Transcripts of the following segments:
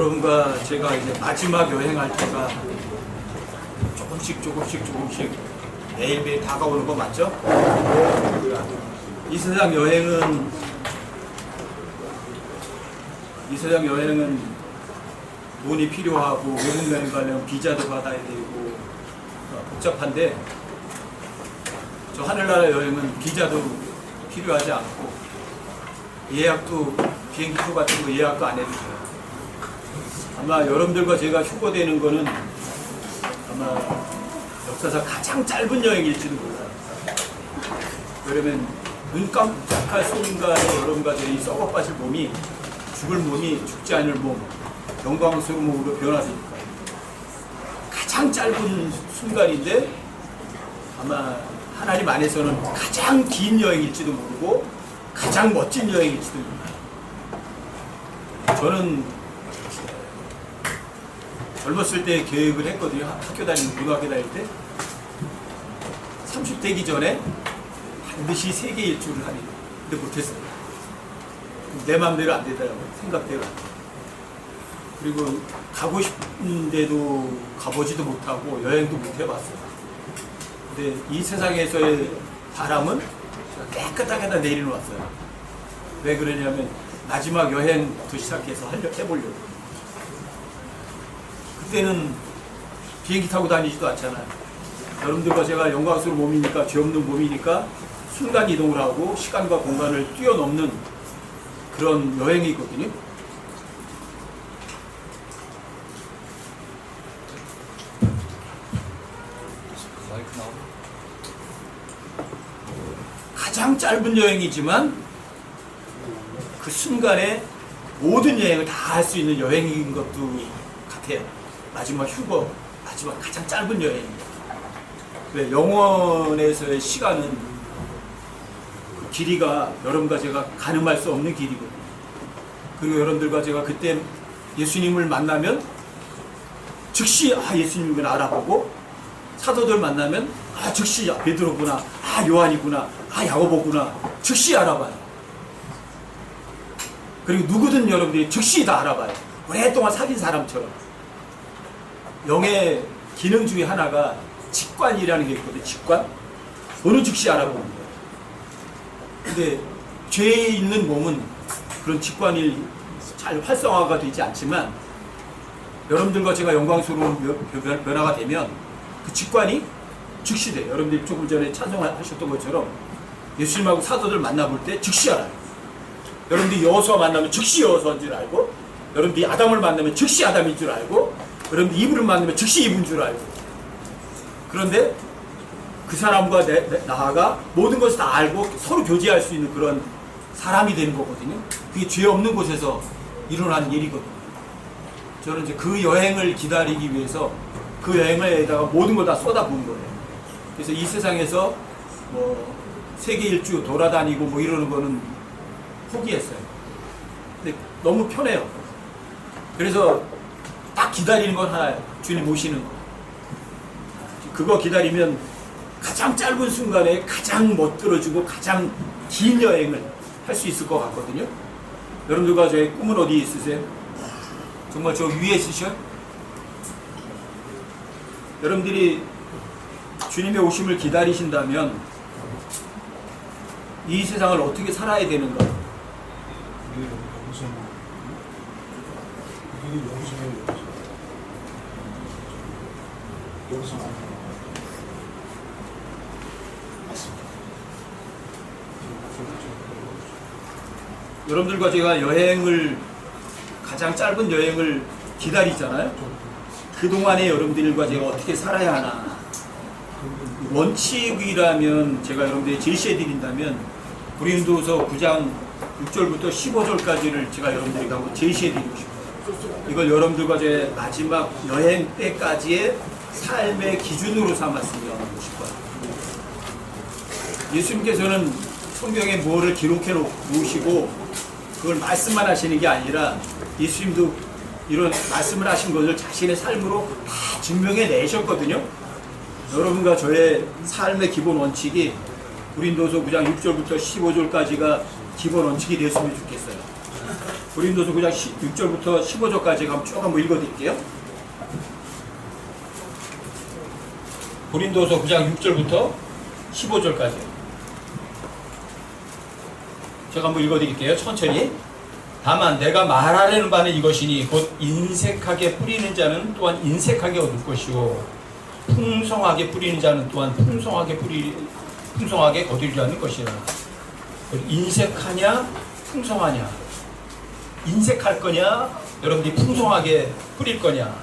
여러분과 제가 이제 마지막 여행할 때가 조금씩 매일매일 다가오는 거 맞죠? 이 세상 여행은 돈이 필요하고 외국 여행 가려면 비자도 받아야 되고 복잡한데, 저 하늘나라 여행은 비자도 필요하지 않고 예약도 비행기표 같은 거 예약도 안 해도 돼요. 아마 여러분들과 제가 휴거되는 거는 아마 역사상 가장 짧은 여행일지도 몰라요. 그러면 눈 깜짝할 순간에 여러분과 제 이 썩어빠질 몸이 죽을 몸이 죽지 않을 몸, 영광스러운 몸으로 변화되니까 가장 짧은 순간인데 아마 하나님 안에서는 가장 긴 여행일지도 모르고 가장 멋진 여행일지도 몰라요. 저는 젊었을 때 계획을 했거든요. 학교 다니는 고등학교 다닐 때 30대기 전에 반드시 세계 일주를 하니, 근데 못했어요. 내 마음대로 안 되더라고요. 생각대로. 그리고 가고 싶은데도 가보지도 못하고 여행도 못 해봤어요. 근데 이 세상에서의 바람은 깨끗하게 다 내려놓았어요. 왜 그러냐면 마지막 여행부터 시작해서 해보려고. 그때는 비행기 타고 다니지도 않잖아요. 여러분들과 제가 영광스러운 몸이니까, 죄 없는 몸이니까 순간 이동을 하고 시간과 공간을 뛰어넘는 그런 여행이거든요. 가장 짧은 여행이지만 그 순간에 모든 여행을 다 할 수 있는 여행인 것도 같아요. 마지막 휴거, 마지막 가장 짧은 여행입니다. 왜? 영원에서의 시간은 그 길이가 여러분과 제가 가늠할 수 없는 길이거든요. 그리고 여러분들과 제가 그때 예수님을 만나면 즉시 예수님을 알아보고, 사도들 만나면 즉시 베드로구나, 요한이구나, 야고보구나 즉시 알아봐요. 그리고 누구든 여러분들이 즉시 다 알아봐요. 오랫동안 사귄 사람처럼. 영의 기능 중에 하나가 직관이라는 게 있거든요. 직관. 어느 즉시 알아보는 거예요. 근데 죄에 있는 몸은 그런 직관이 잘 활성화가 되지 않지만, 여러분들과 제가 영광스러운 변화가 되면 그 직관이 즉시 돼요. 여러분들이 조금 전에 찬송하셨던 것처럼 예수님하고 사도들 만나볼 때 즉시 알아요. 여러분들이 여호수아 만나면 즉시 여호수아인 줄 알고, 여러분들이 아담을 만나면 즉시 아담인 줄 알고, 여러분들 이브를 만나면 즉시 이브인 줄 알고. 그런데 그 사람과 나가 모든 것을 다 알고 서로 교제할 수 있는 그런 사람이 되는 거거든요. 그게 죄 없는 곳에서 일어나는 일이거든요. 저는 이제 그 여행을 기다리기 위해서 그 여행에다가 모든 걸 다 쏟아부은 거예요. 그래서 이 세상에서 뭐 세계 일주 돌아다니고 뭐 이러는 거는 포기했어요. 근데 너무 편해요. 그래서 딱 기다리는 건 하나예요. 주님 오시는 거. 그거 기다리면 가장 짧은 순간에 가장 멋들어지고 가장 긴 여행을 할 수 있을 것 같거든요. 여러분들과 저의 꿈은 어디 있으세요? 정말 저 위에 있으셔요? 여러분들이 주님의 오심을 기다리신다면 이 세상을 어떻게 살아야 되는가? 여러분들과 제가 가장 짧은 여행을 기다리잖아요. 그동안에 여러분들과 제가 어떻게 살아야 하나. 원칙이라면 제가 여러분들이 제시해드린다면 고린도서 9장 6절부터 15절까지를 제가 여러분들에게 한번 제시해드리고 싶어요. 이걸 여러분들과 제 마지막 여행 때까지의 삶의 기준으로 삼았으면 싶어요. 예수님께서는 성경에 뭐를 기록해 놓으시고 그걸 말씀만 하시는 게 아니라, 예수님도 이런 말씀을 하신 것을 자신의 삶으로 다 증명해 내셨거든요. 여러분과 저의 삶의 기본 원칙이 고린도서 9장 6절부터 15절까지가 기본 원칙이 됐으면 좋겠어요. 고린도서 9장 6절부터 15절까지 한번 읽어드릴게요. 고린도서 9장 6절부터 15절까지 제가 한번 읽어드릴게요. 천천히. 다만 내가 말하려는 바는 이것이니 곧 인색하게 뿌리는 자는 또한 인색하게 얻을 것이요 풍성하게 뿌리는 자는 또한 풍성하게 거두리라는 것이라. 인색하냐 풍성하냐, 인색할 거냐 여러분들이 풍성하게 뿌릴 거냐.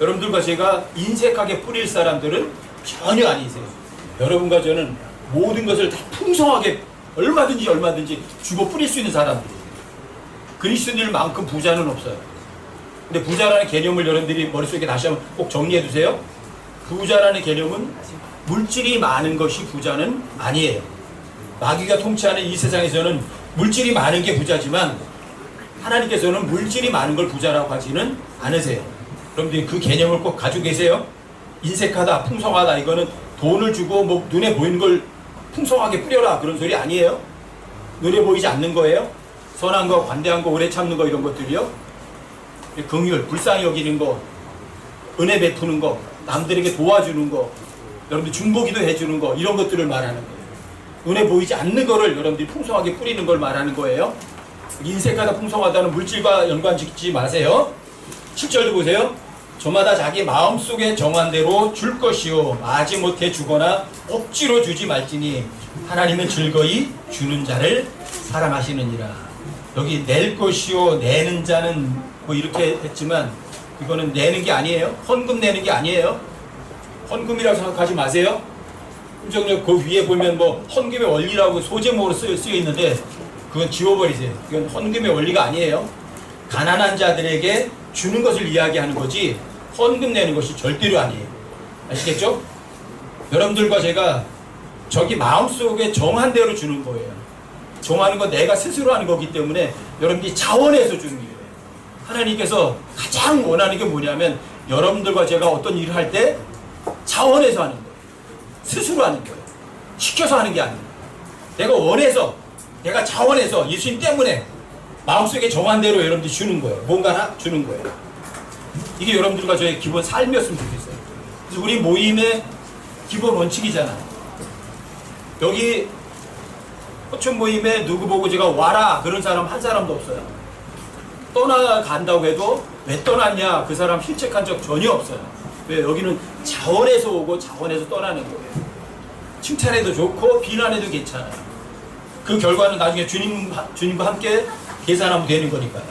여러분들과 제가 인색하게 뿌릴 사람들은 전혀 아니세요. 여러분과 저는 모든 것을 다 풍성하게 얼마든지 주고 뿌릴 수 있는 사람들이에요. 그리스도인들만큼 부자는 없어요. 근데 부자라는 개념을 여러분들이 머릿속에 다시 한번 꼭 정리해 두세요. 부자라는 개념은 물질이 많은 것이 부자는 아니에요. 마귀가 통치하는 이 세상에서는 물질이 많은 게 부자지만 하나님께서는 물질이 많은 걸 부자라고 하지는 않으세요. 여러분들이 그 개념을 꼭 가지고 계세요. 인색하다, 풍성하다, 이거는 돈을 주고 뭐 눈에 보이는 걸 풍성하게 뿌려라 그런 소리 아니에요. 눈에 보이지 않는 거예요. 선한 거, 관대한 거, 오래 참는 거, 이런 것들이요. 긍휼, 불쌍히 여기는 거, 은혜 베푸는 거, 남들에게 도와주는 거, 여러분들 중보기도 해주는 거, 이런 것들을 말하는 거예요. 눈에 보이지 않는 거를 여러분들이 풍성하게 뿌리는 걸 말하는 거예요. 인색하다, 풍성하다는 물질과 연관짓지 마세요. 7절도 보세요. 저마다 자기 마음속에 정한 대로 줄 것이요 마지못해 주거나 억지로 주지 말지니 하나님은 즐거이 주는 자를 사랑하시느니라. 여기 낼 것이요 내는 자는 뭐 이렇게 했지만 이거는 내는 게 아니에요. 헌금 내는 게 아니에요. 헌금이라고 생각하지 마세요. 그 위에 보면 뭐 헌금의 원리라고 소제목으로 쓰여 있는데 그건 지워버리세요. 이건 헌금의 원리가 아니에요. 가난한 자들에게 주는 것을 이야기하는 거지 헌금 내는 것이 절대로 아니에요. 아시겠죠? 여러분들과 제가 저기 마음속에 정한 대로 주는 거예요. 정하는 건 내가 스스로 하는 거기 때문에 여러분들이 자원해서 주는 거예요. 하나님께서 가장 원하는 게 뭐냐면 여러분들과 제가 어떤 일을 할 때 자원해서 하는 거예요. 스스로 하는 거예요. 시켜서 하는 게 아니에요. 내가 원해서, 내가 자원해서 예수님 때문에 마음속에 정한 대로 여러분들이 주는 거예요. 뭔가 주는 거예요. 이게 여러분들과 저의 기본 삶이었으면 좋겠어요. 그래서 우리 모임의 기본 원칙이잖아요. 여기 호천 모임에 누구 보고 제가 와라 그런 사람 한 사람도 없어요. 떠나간다고 해도 왜 떠났냐 그 사람 실책한 적 전혀 없어요. 왜? 여기는 자원해서 오고 자원해서 떠나는 거예요. 칭찬해도 좋고 비난해도 괜찮아요. 그 결과는 나중에 주님과 함께 계산하면 되는 거니까요.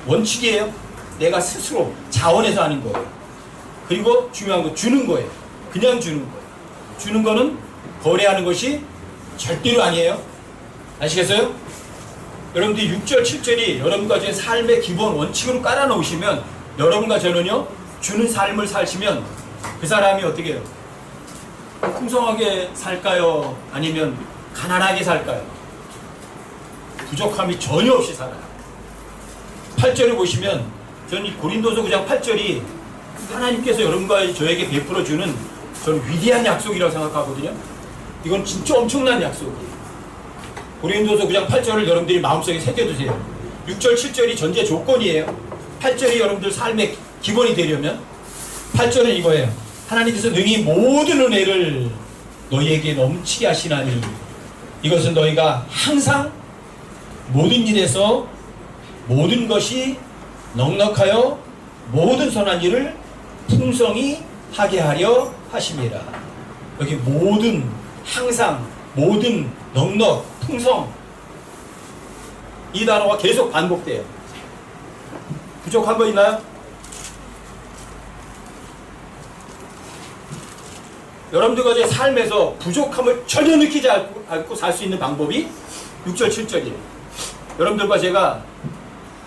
원칙이에요. 내가 스스로 자원해서 하는 거예요. 그리고 중요한 거 주는 거예요. 그냥 주는 거예요. 주는 거는 거래하는 것이 절대로 아니에요. 아시겠어요? 여러분들이 6절, 7절이 여러분과 제 삶의 기본 원칙으로 깔아놓으시면 여러분과 저는요 주는 삶을 사시면 그 사람이 어떻게 해요? 풍성하게 살까요? 아니면 가난하게 살까요? 부족함이 전혀 없이 살아요. 8절을 보시면 저는 고린도서 9장 8절이 하나님께서 여러분과 저에게 베풀어주는 저는 위대한 약속이라고 생각하거든요. 이건 진짜 엄청난 약속이에요. 고린도서 9장 8절을 여러분들이 마음속에 새겨두세요. 6절 7절이 전제 조건이에요. 8절이 여러분들 삶의 기본이 되려면 8절은 이거예요. 하나님께서 능히 모든 은혜를 너희에게 넘치게 하시나니 이것은 너희가 항상 모든 일에서 모든 것이 넉넉하여 모든 선한 일을 풍성히 하게 하려 하심이라. 여기 모든, 항상, 모든, 넉넉, 풍성 이 단어가 계속 반복돼요. 부족한 거 있나요? 여러분들과 제 삶에서 부족함을 전혀 느끼지 않고 살 수 있는 방법이 6절 7절이에요. 여러분들과 제가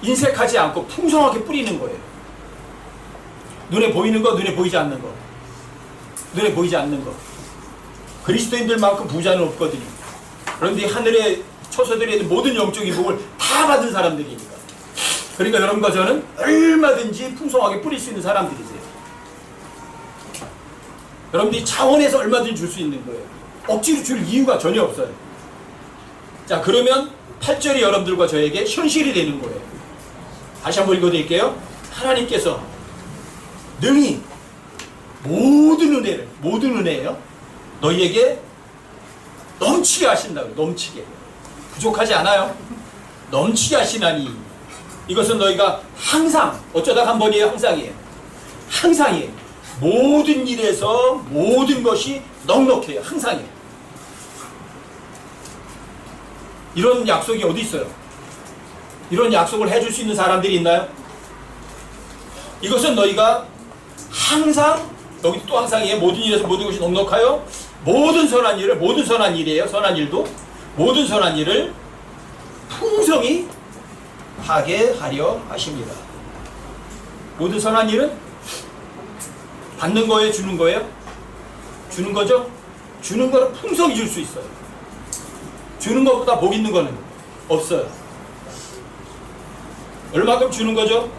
인색하지 않고 풍성하게 뿌리는 거예요. 눈에 보이는 거, 눈에 보이지 않는 거. 눈에 보이지 않는 거. 그리스도인들만큼 부자는 없거든요. 여러분들이 하늘에 처소들에 있는 모든 영적인 복을 다 받은 사람들이니까. 그러니까 여러분과 저는 얼마든지 풍성하게 뿌릴 수 있는 사람들이세요. 여러분들이 자원해서 얼마든지 줄 수 있는 거예요. 억지로 줄 이유가 전혀 없어요. 자, 그러면 8절이 여러분들과 저에게 현실이 되는 거예요. 다시 한번 읽어드릴게요. 하나님께서 능히 모든 은혜예요. 너희에게 넘치게 하신다고요. 넘치게. 부족하지 않아요. 넘치게 하시나니 이것은 너희가 항상, 어쩌다 한 번이에요? 항상이에요. 항상이에요. 모든 일에서 모든 것이 넉넉해요. 항상이에요. 이런 약속이 어디 있어요? 이런 약속을 해줄 수 있는 사람들이 있나요? 이것은 너희가 항상, 여기 또 항상이에요. 모든 일에서 모든 것이 넉넉하여 모든 선한 일이에요. 선한 일도 모든 선한 일을 풍성히 하게 하려 하십니다. 모든 선한 일은 받는 거예요? 주는 거예요? 주는 거죠? 주는 거는 풍성히 줄 수 있어요. 주는 것보다 복 있는 거는 없어요. 얼마큼 주는 거죠?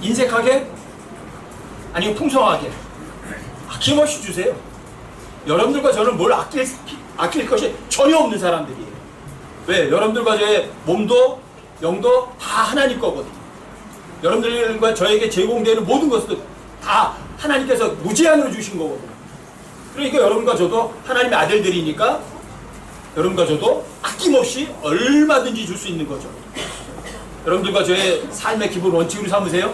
인색하게? 아니면 풍성하게? 아낌없이 주세요. 여러분들과 저는 뭘 아낄 것이 전혀 없는 사람들이에요. 왜? 여러분들과 저의 몸도 영도 다 하나님 거거든요. 여러분들과 저에게 제공되는 모든 것도 다 하나님께서 무제한으로 주신 거거든요. 그러니까 여러분과 저도 하나님의 아들들이니까 여러분과 저도 아낌없이 얼마든지 줄 수 있는 거죠. 여러분들과 저의 삶의 기본 원칙으로 삼으세요.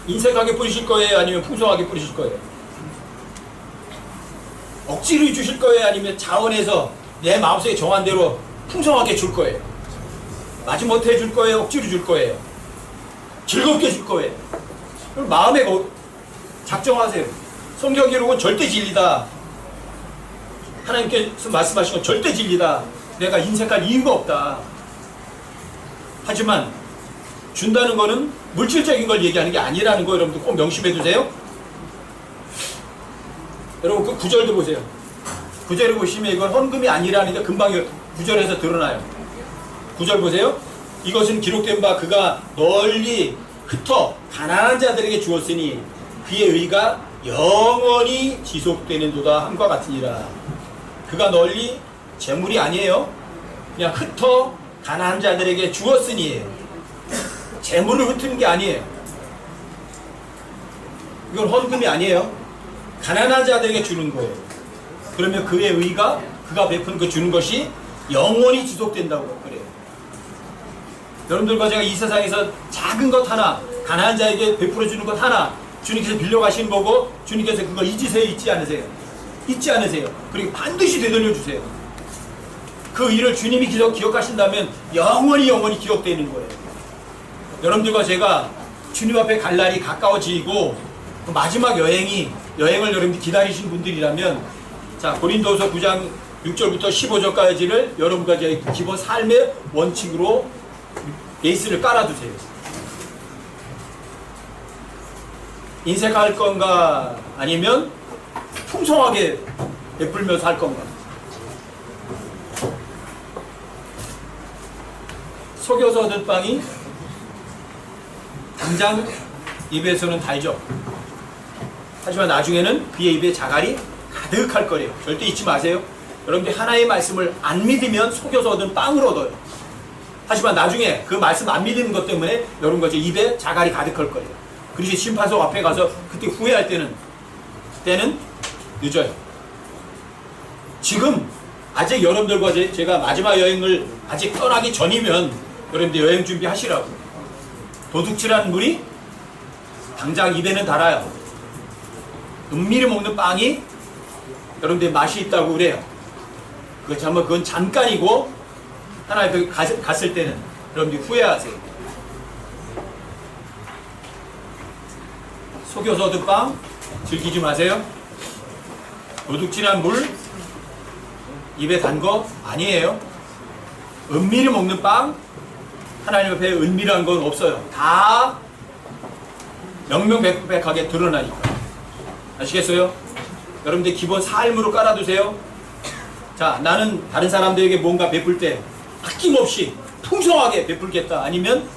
인색하게 뿌리실 거예요? 아니면 풍성하게 뿌리실 거예요? 억지로 주실 거예요? 아니면 자원해서 내 마음속에 정한 대로 풍성하게 줄 거예요? 마지못해 줄 거예요? 억지로 줄 거예요? 즐겁게 줄 거예요? 그럼 마음에 작정하세요. 성경 기록은 절대 진리다. 하나님께서 말씀하신 건 절대 진리다. 내가 인색할 이유가 없다. 하지만 준다는 거는 물질적인 걸 얘기하는 게 아니라는 거 여러분들 꼭 명심해 두세요. 여러분 그 구절도 보세요. 구절을 보시면 이건 헌금이 아니라는 게 금방 구절에서 드러나요. 구절 보세요. 이것은 기록된 바 그가 널리 흩어 가난한 자들에게 주었으니 그의 의가 영원히 지속되는도다 함과 같으니라. 그가 널리 재물이 아니에요. 그냥 흩어 가난한 자들에게 주었으니 재물을 흩는 게 아니에요. 이건 헌금이 아니에요. 가난한 자들에게 주는 거예요. 그러면 그의 의가 그가 베푼 그 주는 것이 영원히 지속된다고 그래요. 여러분들과 제가 이 세상에서 작은 것 하나 가난한 자에게 베풀어 주는 것 하나 주님께서 빌려가시는 거고 주님께서 그거 잊으세요? 잊지 않으세요? 잊지 않으세요. 그리고 반드시 되돌려 주세요. 그 일을 주님이 기억하신다면 영원히 기억되는 거예요. 여러분들과 제가 주님 앞에 갈 날이 가까워지고 그 마지막 여행을 여러분들이 기다리신 분들이라면 자 고린도서 9장 6절부터 15절까지를 여러분과 제 기본 삶의 원칙으로 베이스를 깔아두세요. 인색할 건가 아니면 풍성하게 베풀면서 할 건가. 속여서 얻은 빵이 당장 입에서는 달죠. 하지만 나중에는 그의 입에 자갈이 가득할 거래요. 절대 잊지 마세요. 여러분들이 하나의 말씀을 안 믿으면 속여서 얻은 빵을 얻어요. 하지만 나중에 그 말씀 안 믿는 것 때문에 여러분과 제 입에 자갈이 가득할 거예요. 그리고 심판석 앞에 가서 그때 후회할 때는 늦어요. 지금 아직 여러분들과 제가 마지막 여행을 아직 떠나기 전이면 여러분들 여행 준비하시라고. 도둑질하는 물이 당장 입에는 달아요. 은밀히 먹는 빵이 여러분들 맛이 있다고 그래요. 그건 잠깐이고 하나님 갔을 때는 여러분들이 후회하세요. 속여서 얻은 빵 즐기지 마세요. 도둑질한 물 입에 단 거 아니에요. 은밀히 먹는 빵 하나님 앞에 은밀한 건 없어요. 다 명명백백하게 드러나니까. 아시겠어요? 여러분들 기본 삶으로 깔아두세요. 자, 나는 다른 사람들에게 뭔가 베풀 때 아낌없이 풍성하게 베풀겠다. 아니면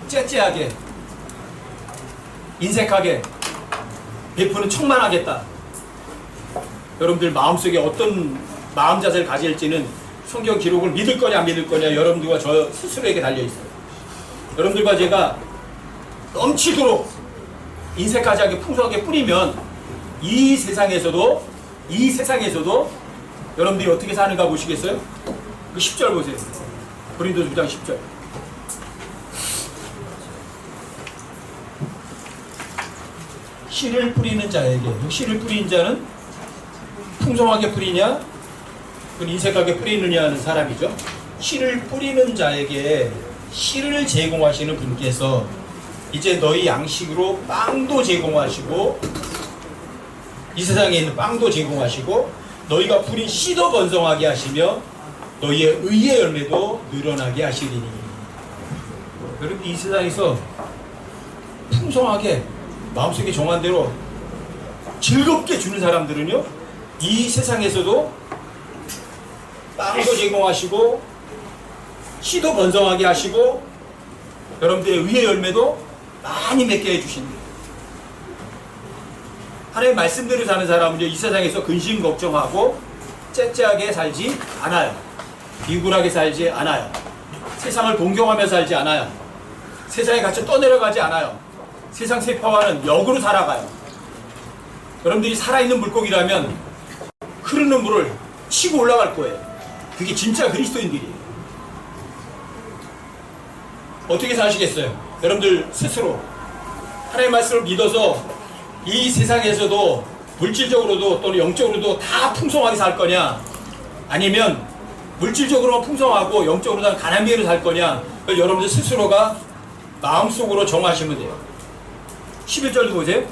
째째하게 인색하게 베푸는 척만 하겠다. 여러분들 마음속에 어떤 마음 자세를 가질지는 성경 기록을 믿을 거냐 안 믿을 거냐 여러분들과 저 스스로에게 달려 있어요. 여러분들과 제가 넘치도록 인색하게 풍성하게 뿌리면 이 세상에서도 여러분들이 어떻게 사는가 보시겠어요? 그 10절 보세요. 고린도서 9장 10절. 씨를 뿌리는 자에게, 씨를 뿌리는 자는 풍성하게 뿌리냐, 인색하게 뿌리느냐는 사람이죠. 씨를 뿌리는 자에게 씨를 제공하시는 분께서 이제 너희 양식으로 빵도 제공하시고, 이 세상에 있는 빵도 제공하시고, 너희가 뿌린 씨도 번성하게 하시며 너희의 의의 열매도 늘어나게 하시리니. 여러분, 이 세상에서 풍성하게 마음속에 정한 대로 즐겁게 주는 사람들은요, 이 세상에서도 빵도 제공하시고 씨도 번성하게 하시고 여러분들의 의의 열매도 많이 맺게 해주신다. 하나님의 말씀대로 사는 사람은 이 세상에서 근심 걱정하고 째째하게 살지 않아요. 비굴하게 살지 않아요. 세상을 동경하며 살지 않아요. 세상에 갇혀 떠내려가지 않아요. 세상 세파와는 역으로 살아가요. 여러분들이 살아있는 물고기라면 흐르는 물을 치고 올라갈 거예요. 그게 진짜 그리스도인들이에요. 어떻게 사시겠어요? 여러분들 스스로 하나님의 말씀을 믿어서 이 세상에서도 물질적으로도 또는 영적으로도 다 풍성하게 살 거냐, 아니면 물질적으로만 풍성하고 영적으로는 가난비로 살 거냐, 여러분들 스스로가 마음속으로 정하시면 돼요. 11절도 보세요.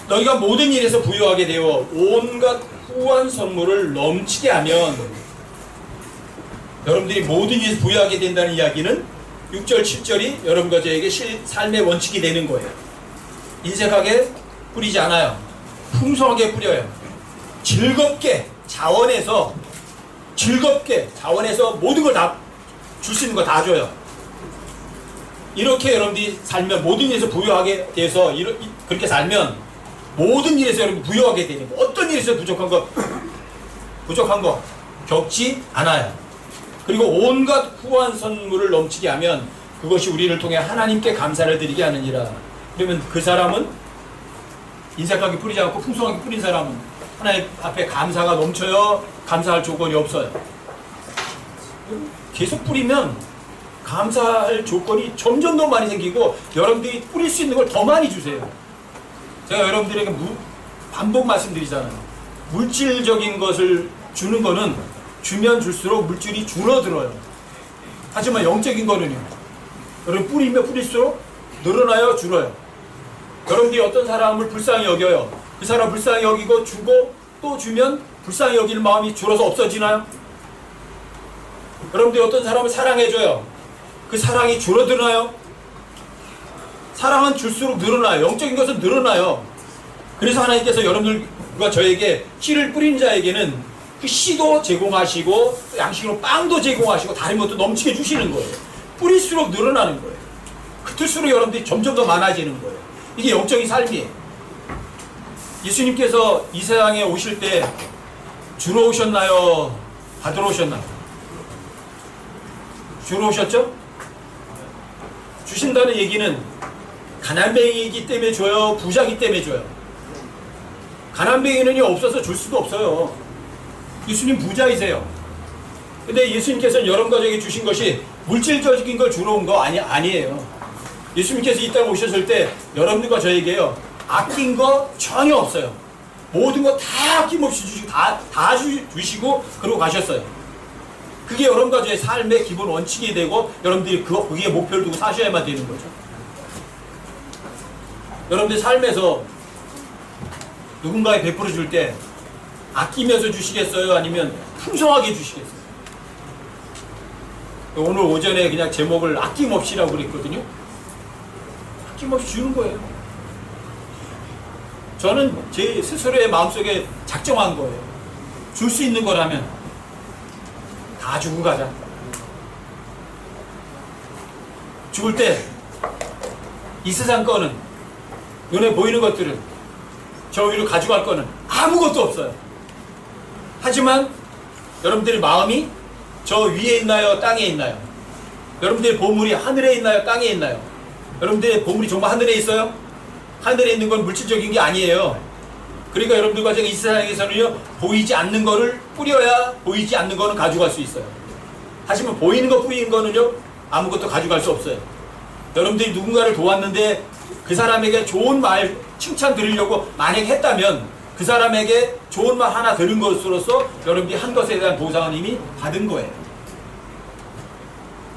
너희가 모든 일에서 부유하게 되어 온갖 후한 선물을 넘치게 하면, 여러분들이 모든 일에서 부유하게 된다는 이야기는 6절, 7절이 여러분과 저에게 삶의 원칙이 되는 거예요. 인색하게 뿌리지 않아요. 풍성하게 뿌려요. 즐겁게 자원해서 모든 걸 다 줄 수 있는 거 다 줘요. 이렇게 여러분들이 살면, 모든 일에서 부유하게 돼서 그렇게 살면 모든 일에서 여러분 부유하게 되는 거, 어떤 일에서 부족한 거 겪지 않아요. 그리고 온갖 후한 선물을 넘치게 하면 그것이 우리를 통해 하나님께 감사를 드리게 하느니라. 그러면 그 사람은 인색하게 뿌리지 않고 풍성하게 뿌린 사람은 하나님 앞에 감사가 넘쳐요. 감사할 조건이 없어요. 계속 뿌리면 감사할 조건이 점점 더 많이 생기고 여러분들이 뿌릴 수 있는 걸 더 많이 주세요. 제가 여러분들에게 반복 말씀드리잖아요. 물질적인 것을 주는 거는 주면 줄수록 물질이 줄어들어요. 하지만 영적인 거는요, 여러분 뿌리면 뿌릴수록 늘어나요, 줄어요. 여러분들이 어떤 사람을 불쌍히 여겨요. 그 사람 불쌍히 여기고 주고 또 주면 불쌍히 여기는 마음이 줄어서 없어지나요? 여러분들이 어떤 사람을 사랑해줘요. 그 사랑이 줄어드나요? 사랑은 줄수록 늘어나요. 영적인 것은 늘어나요. 그래서 하나님께서 여러분들과 저에게 씨를 뿌린 자에게는 그 씨도 제공하시고 양식으로 빵도 제공하시고 다른 것도 넘치게 주시는 거예요. 뿌릴수록 늘어나는 거예요. 그럴수록 여러분들이 점점 더 많아지는 거예요. 이게 영적인 삶이에요. 예수님께서 이 세상에 오실 때 주로 오셨나요? 받으러 오셨나요? 주로 오셨죠? 주신다는 얘기는 가난뱅이이기 때문에 줘요? 부자이기 때문에 줘요? 가난뱅이는 없어서 줄 수도 없어요. 예수님 부자이세요. 근데 예수님께서는 여러분 가족에게 주신 것이 물질적인 걸 주러 온 거 아니에요. 예수님께서 이 땅에 오셨을 때 여러분들과 저에게요, 아낀 거 전혀 없어요. 모든 거 다 아낌없이 주시고 다 주시고 그러고 가셨어요. 그게 여러분과 저의 삶의 기본 원칙이 되고 여러분들이 거기에 목표를 두고 사셔야만 되는 거죠. 여러분들 삶에서 누군가에 베풀어 줄 때 아끼면서 주시겠어요? 아니면 풍성하게 주시겠어요? 오늘 오전에 그냥 제목을 아낌없이라고 그랬거든요. 아낌없이 주는 거예요. 저는 제 스스로의 마음속에 작정한 거예요. 줄 수 있는 거라면 다 주고 가자. 죽을 때 이 세상 거는, 눈에 보이는 것들은, 저 위로 가져갈 거는 아무것도 없어요. 하지만 여러분들의 마음이 저 위에 있나요? 땅에 있나요? 여러분들의 보물이 하늘에 있나요? 땅에 있나요? 여러분들의 보물이 정말 하늘에 있어요? 하늘에 있는 건 물질적인 게 아니에요. 그러니까 여러분들과 제가 이 세상에서는요, 보이지 않는 거를 뿌려야 보이지 않는 거는 가져갈 수 있어요. 하지만 보이는 거 뿌리는 거는요, 아무것도 가져갈 수 없어요. 여러분들이 누군가를 도왔는데 그 사람에게 좋은 말, 칭찬 드리려고 만약에 했다면 그 사람에게 좋은 말 하나 들은 것으로서 여러분들이 한 것에 대한 보상은 이미 받은 거예요.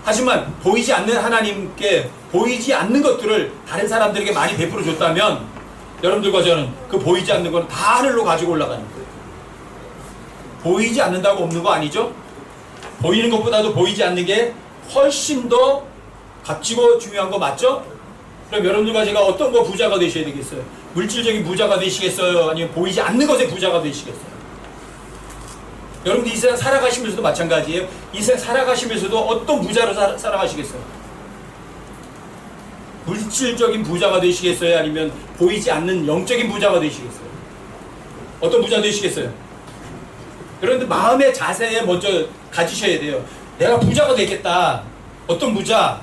하지만 보이지 않는 하나님께 보이지 않는 것들을 다른 사람들에게 많이 베풀어 줬다면 여러분들과 저는 그 보이지 않는 건 다 하늘로 가지고 올라가는 거예요. 보이지 않는다고 없는 거 아니죠? 보이는 것보다도 보이지 않는 게 훨씬 더 값지고 중요한 거 맞죠? 그럼 여러분들과 제가 어떤 거 부자가 되셔야 되겠어요? 물질적인 부자가 되시겠어요? 아니면 보이지 않는 것의 부자가 되시겠어요? 여러분들 이 세상 살아가시면서도 마찬가지예요. 이 세상 살아가시면서도 어떤 부자로 살아가시겠어요? 물질적인 부자가 되시겠어요? 아니면 보이지 않는 영적인 부자가 되시겠어요? 어떤 부자 되시겠어요? 여러분들 마음의 자세에 먼저 가지셔야 돼요. 내가 부자가 되겠다. 어떤 부자?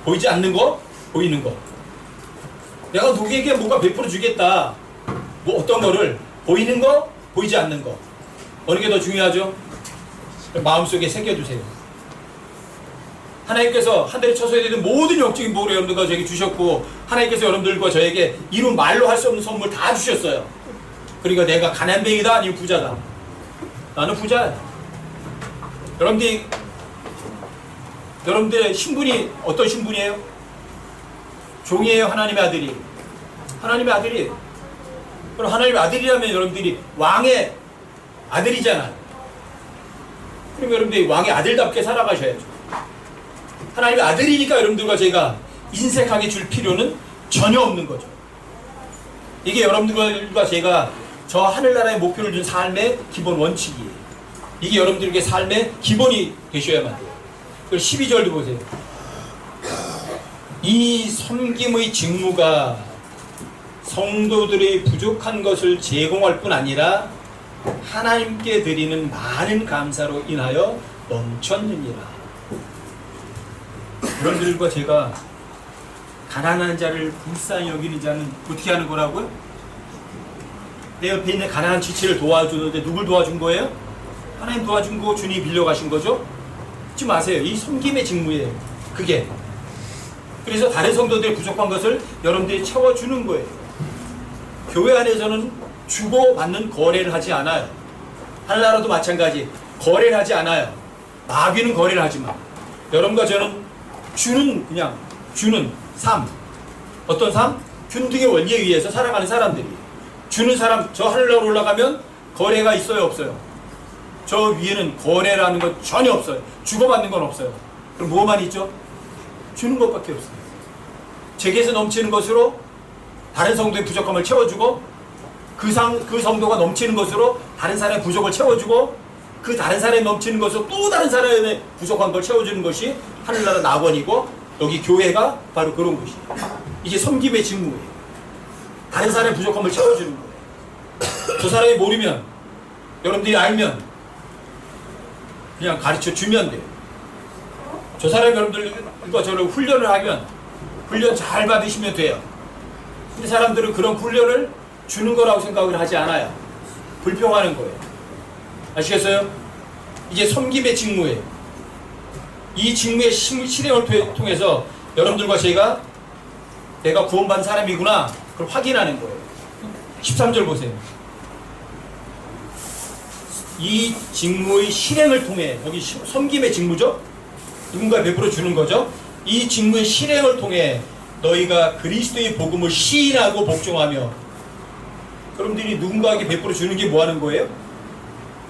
보이지 않는 거? 보이는 거. 내가 누구에게 뭔가 베풀어 주겠다. 뭐 어떤 거를? 보이는 거? 보이지 않는 거. 어느 게 더 중요하죠? 마음속에 새겨두세요. 하나님께서 한 달에 쳐서야 되는 모든 영적인 복을 여러분들과 저에게 주셨고, 하나님께서 여러분들과 저에게 이루 말로 할 수 없는 선물 다 주셨어요. 그러니까 내가 가난뱅이다 아니면 부자다. 나는 부자야. 여러분들의 신분이 어떤 신분이에요? 종이에요? 하나님의 아들이? 하나님의 아들이. 그럼 하나님의 아들이라면 여러분들이 왕의 아들이잖아요. 그럼 여러분들이 왕의 아들답게 살아가셔야죠. 하나님의 아들이니까 여러분들과 제가 인색하게 줄 필요는 전혀 없는 거죠. 이게 여러분들과 제가 저 하늘나라의 목표를 준 삶의 기본 원칙이에요. 이게 여러분들에게 삶의 기본이 되셔야만 돼요. 그리고 12절도 보세요. 이 섬김의 직무가 성도들의 부족한 것을 제공할 뿐 아니라 하나님께 드리는 많은 감사로 인하여 넘쳤느니라. 여러분들과 제가 가난한 자를 불쌍히 여기는 자는 어떻게 하는 거라고요? 내 옆에 있는 가난한 지체를 도와주는데 누굴 도와준 거예요? 하나님 도와준 거 주님이 빌려가신 거죠? 잊지 마세요. 이 섬김의 직무예요. 그게. 그래서 다른 성도들의 부족한 것을 여러분들이 채워주는 거예요. 교회 안에서는 주고받는 거래를 하지 않아요. 하늘나라도 마찬가지. 거래를 하지 않아요. 마귀는 거래를 하지만 여러분과 저는 주는 삶. 어떤 삶? 균등의 원리에 의해서 살아가는 사람들이. 주는 사람, 저 하늘나라로 올라가면 거래가 있어요, 없어요? 저 위에는 거래라는 건 전혀 없어요. 주고받는 건 없어요. 그럼 뭐만 있죠? 주는 것밖에 없어요. 제게서 넘치는 것으로 다른 성도의 부족함을 채워주고 그 성도가 넘치는 것으로 다른 사람의 부족을 채워주고 그 다른 사람이 넘치는 것으로 또 다른 사람의 부족한 걸 채워주는 것이 하늘나라 낙원이고 여기 교회가 바로 그런 것이에요. 이게 섬김의 직무예요. 다른 사람의 부족함을 채워주는 거예요. 저 사람이 모르면 여러분들이 알면 그냥 가르쳐 주면 돼요. 저 사람이 여러분들과 저를 훈련을 하면 훈련 잘 받으시면 돼요. 근데 사람들은 그런 훈련을 주는 거라고 생각을 하지 않아요. 불평하는 거예요. 아시겠어요? 이게 섬김의 직무예요. 이 직무의 실행을 통해서 여러분들과 제가 내가 구원받은 사람이구나 그걸 확인하는 거예요. 13절 보세요. 이 직무의 실행을 통해, 여기 섬김의 직무죠? 누군가 베풀어 주는 거죠? 이 직무의 실행을 통해 너희가 그리스도의 복음을 시인하고 복종하며, 여러분들이 누군가에게 베풀어 주는 게 뭐 하는 거예요?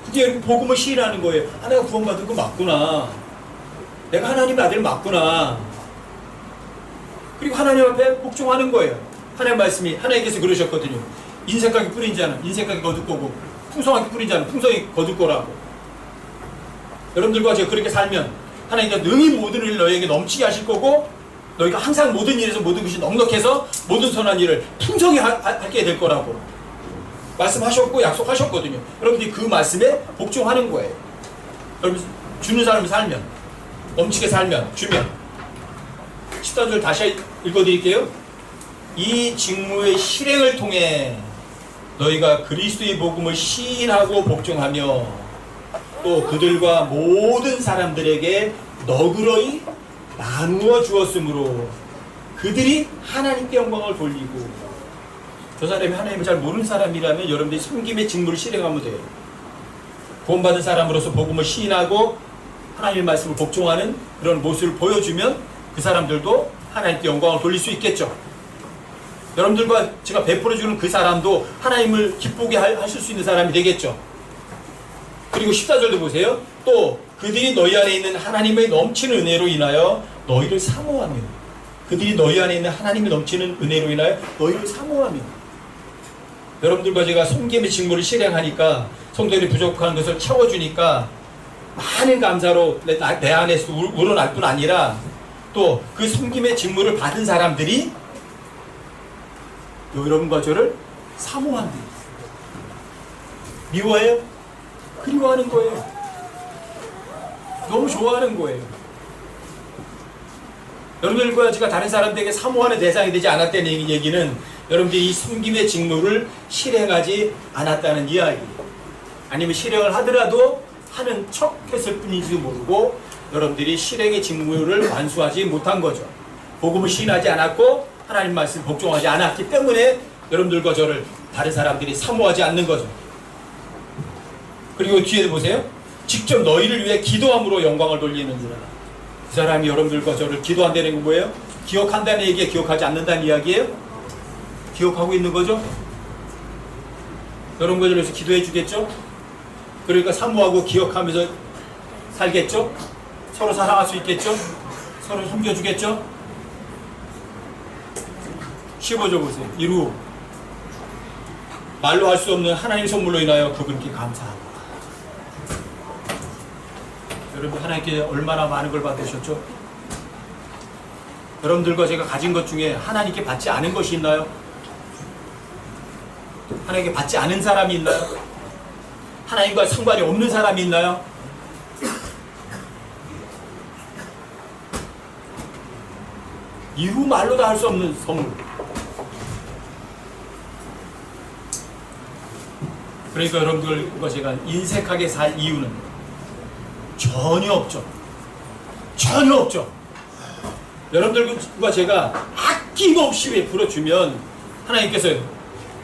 그게 복음을 시인하는 거예요. 아, 내가 구원받은 거 맞구나. 내가 하나님의 아들 맞구나. 그리고 하나님 앞에 복종하는 거예요. 하나님 말씀이 하나님께서 그러셨거든요. 인색하게 뿌린 자는 인색하게 거둘 거고 풍성하게 뿌린 자는 풍성하게 거둘 거라고. 여러분들과 제가 그렇게 살면 하나님께서 능히 모든 일을 너희에게 넘치게 하실 거고 너희가 항상 모든 일에서 모든 것이 넉넉해서 모든 선한 일을 풍성히 하게 될 거라고. 말씀하셨고 약속하셨거든요. 여러분들이 그 말씀에 복종하는 거예요. 여러분 주는 사람이 살면, 넘치게 살면, 주면. 14절 다시 읽어드릴게요. 이 직무의 실행을 통해 너희가 그리스도의 복음을 시인하고 복종하며 또 그들과 모든 사람들에게 너그러이 나누어 주었으므로 그들이 하나님께 영광을 돌리고. 저 사람이 하나님을 잘 모르는 사람이라면 여러분들이 섬김의 직무를 실행하면 돼요. 구원받은 사람으로서 복음을 시인하고 하나님의 말씀을 복종하는 그런 모습을 보여주면 그 사람들도 하나님께 영광을 돌릴 수 있겠죠. 여러분들과 제가 베풀어주는 그 사람도 하나님을 기쁘게 하실 수 있는 사람이 되겠죠. 그리고 14절도 보세요. 또 그들이 너희 안에 있는 하나님의 넘치는 은혜로 인하여 너희를 사모하며, 그들이 너희 안에 있는 하나님의 넘치는 은혜로 인하여 너희를 사모하며. 여러분들과 제가 섬김의 직무를 실행하니까 성도들이 부족한 것을 채워주니까 많은 감사로 내 안에서 우러날 뿐 아니라 또 그 섬김의 직무를 받은 사람들이 여러분과 저를 사모한대요. 미워해요? 그리워하는 거예요. 너무 좋아하는 거예요. 여러분들과 제가 다른 사람들에게 사모하는 대상이 되지 않았다는 얘기는 여러분들이 이 섬김의 직무를 실행하지 않았다는 이야기예요. 아니면 실행을 하더라도 하는 척 했을 뿐인지도 모르고 여러분들이 실행의 직무를 완수하지 못한 거죠. 복음을 시인하지 않았고 하나님 말씀 복종하지 않았기 때문에 여러분들과 저를 다른 사람들이 사모하지 않는 거죠. 그리고 뒤에도 보세요. 직접 너희를 위해 기도함으로 영광을 돌리는구나. 그 사람이 여러분들과 저를 기도한다는 건 뭐예요? 기억한다는 얘기에 기억하지 않는다는 이야기예요? 기억하고 있는 거죠? 여러분과 저를 위해서 기도해 주겠죠? 그러니까 사모하고 기억하면서 살겠죠? 서로 사랑할 수 있겠죠? 서로 섬겨주겠죠? 15절 보세요. 이루 말로 할 수 없는 하나님의 선물로 인하여 그분께 감사합니다. 여러분 하나님께 얼마나 많은 걸 받으셨죠? 여러분들과 제가 가진 것 중에 하나님께 받지 않은 것이 있나요? 하나님께 받지 않은 사람이 있나요? 하나님과 상관이 없는 사람이 있나요? 이루 말로 다 할 수 없는 선물. 그러니까 여러분들과 제가 인색하게 살 이유는 전혀 없죠. 전혀 없죠. 여러분들과 제가 아낌없이 베풀어주면 하나님께서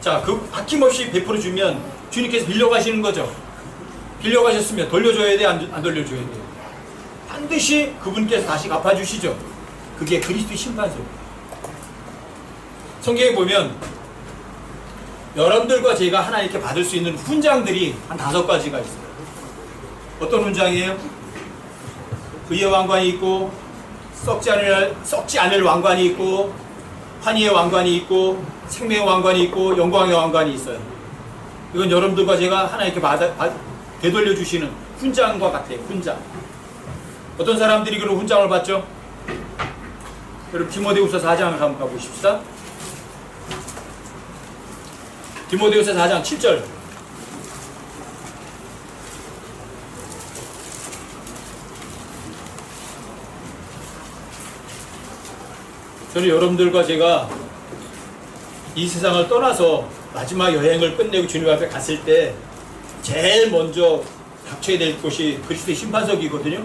자, 그 아낌없이 베풀어주면 주님께서 빌려가시는 거죠. 빌려가셨으면 돌려줘야 돼? 안 돌려줘야 돼요? 반드시 그분께서 다시 갚아주시죠. 그게 그리스도의 심판서. 성경에 보면 여러분들과 제가 하나님께 받을 수 있는 훈장들이 한 5가지가 있어요. 어떤 훈장이에요? 의의 왕관이 있고 썩지 않을 왕관이 있고 환희의 왕관이 있고 생명의 왕관이 있고 영광의 왕관이 있어요. 이건 여러분들과 제가 하나님께 되돌려 주시는 훈장과 같아요. 훈장. 어떤 사람들이 그런 훈장을 받죠? 여러분 디모데후서 4장을 한번 가보십시다. 디모데후서 4장 7절. 저는 여러분들과 제가 이 세상을 떠나서 마지막 여행을 끝내고 주님 앞에 갔을 때 제일 먼저 닥쳐야 될 곳이 그리스도의 심판석이거든요.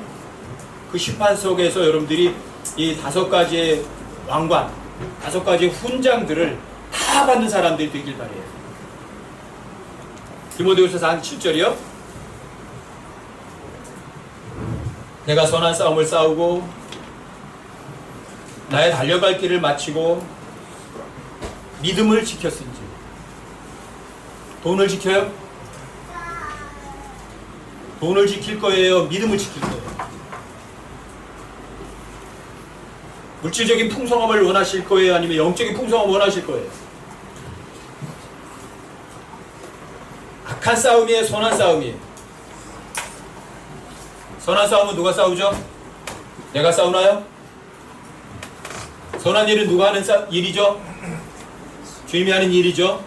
그 심판석에서 여러분들이 이 5가지의 왕관, 5가지의 훈장들을 다 받는 사람들이 되길 바래요. 디모데후서 4장 7절이요. 내가 선한 싸움을 싸우고 나의 달려갈 길을 마치고 믿음을 지켰은지. 돈을 지켜요? 돈을 지킬 거예요? 믿음을 지킬 거예요? 물질적인 풍성함을 원하실 거예요? 아니면 영적인 풍성함을 원하실 거예요? 악한 싸움이에요? 선한 싸움이에요? 선한 싸움은 누가 싸우죠? 내가 싸우나요? 선한 일은 누가 하는 일이죠? 주님이 하는 일이죠?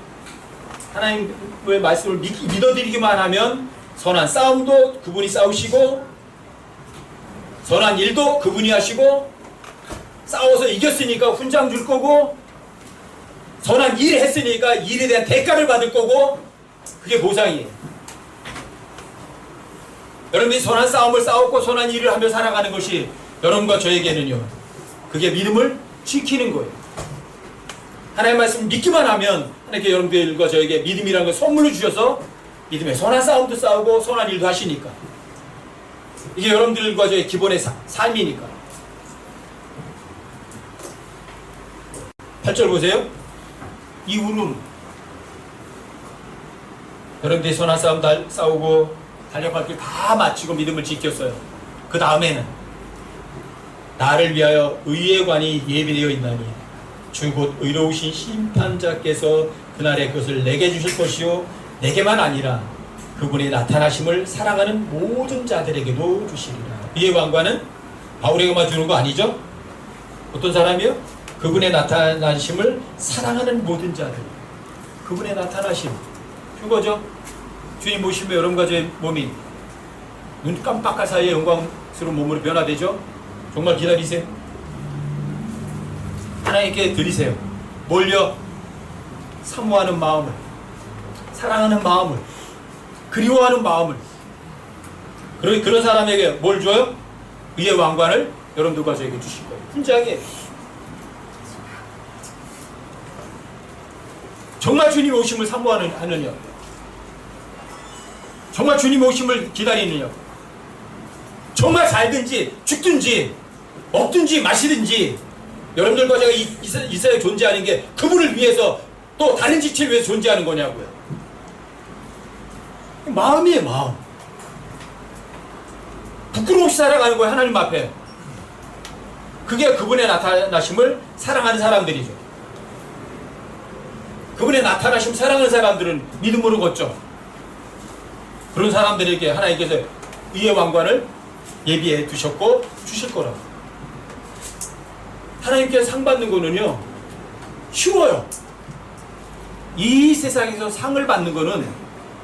하나님의 말씀을 믿어드리기만 하면 선한 싸움도 그분이 싸우시고 선한 일도 그분이 하시고 싸워서 이겼으니까 훈장 줄 거고 선한 일 했으니까 일에 대한 대가를 받을 거고 그게 보상이에요. 여러분이 선한 싸움을 싸웠고 선한 일을 하며 살아가는 것이 여러분과 저에게는요 그게 믿음을 지키는 거예요. 하나님의 말씀 믿기만 하면 하나님께 여러분들과 저에게 믿음이라는 걸 선물로 주셔서 믿음의 선한 싸움도 싸우고 선한 일도 하시니까 이게 여러분들과 저의 기본의 삶이니까. 8절 보세요. 이후로 여러분들이 선한 싸움 싸우고 달려갈 길 다 마치고 믿음을 지켰어요. 그 다음에는 나를 위하여 의의 관이 예비되어 있나니 주 곧 의로우신 심판자께서 그날의 그것을 내게 주실 것이요 내게만 아니라 그분의 나타나심을 사랑하는 모든 자들에게도 주시리라. 의의 관과는 바울에게만 주는 거 아니죠? 어떤 사람이요? 그분의 나타나심을 사랑하는 모든 자들. 그분의 나타나심 그거죠. 주님 모시면 여러분과 제 몸이 눈 깜빡할 사이에 영광스러운 몸으로 변화되죠. 정말 기다리세요. 하나님께 드리세요. 뭘요? 사모하는 마음을, 사랑하는 마음을, 그리워하는 마음을. 그런 사람에게 뭘 줘요? 의의 왕관을 여러분들과 저에게 주실 거예요. 훈장이에요. 정말 주님 오심을 사모하느냐? 정말 주님 오심을 기다리느냐? 정말 살든지 죽든지 먹든지 마시든지 여러분들과 제가 이 세상에 존재하는 게 그분을 위해서 또 다른 지체를 위해서 존재하는 거냐고요. 마음이에요. 마음. 부끄러움 없이 살아가는 거예요. 하나님 앞에. 그게 그분의 나타나심을 사랑하는 사람들이죠. 그분의 나타나심 사랑하는 사람들은 믿음으로 걷죠. 그런 사람들에게 하나님께서 의의 왕관을 예비해 두셨고 주실 거라고. 하나님께 상 받는 거는요 쉬워요. 이 세상에서 상을 받는 거는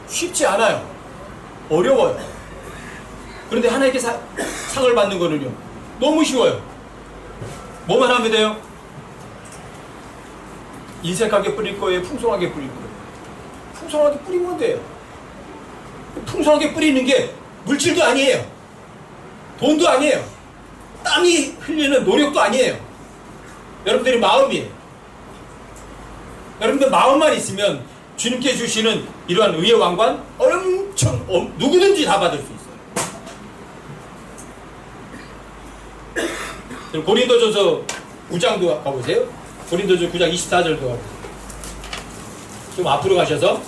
쉽지 않아요. 어려워요. 그런데 하나님께 상을 받는 거는요 너무 쉬워요. 뭐만 하면 돼요? 인색하게 뿌릴 거예요? 풍성하게 뿌릴 거예요? 풍성하게 뿌리면 돼요. 풍성하게 뿌리는 게 물질도 아니에요. 돈도 아니에요. 땀이 흘리는 노력도 아니에요. 여러분들의 마음이에요. 여러분들 마음만 있으면 주님께 주시는 이러한 의의 왕관 엄청 누구든지 다 받을 수 있어요. 고린도전서 9장도 가보세요. 고린도전서 9장 24절도 가보세요. 좀 앞으로 가셔서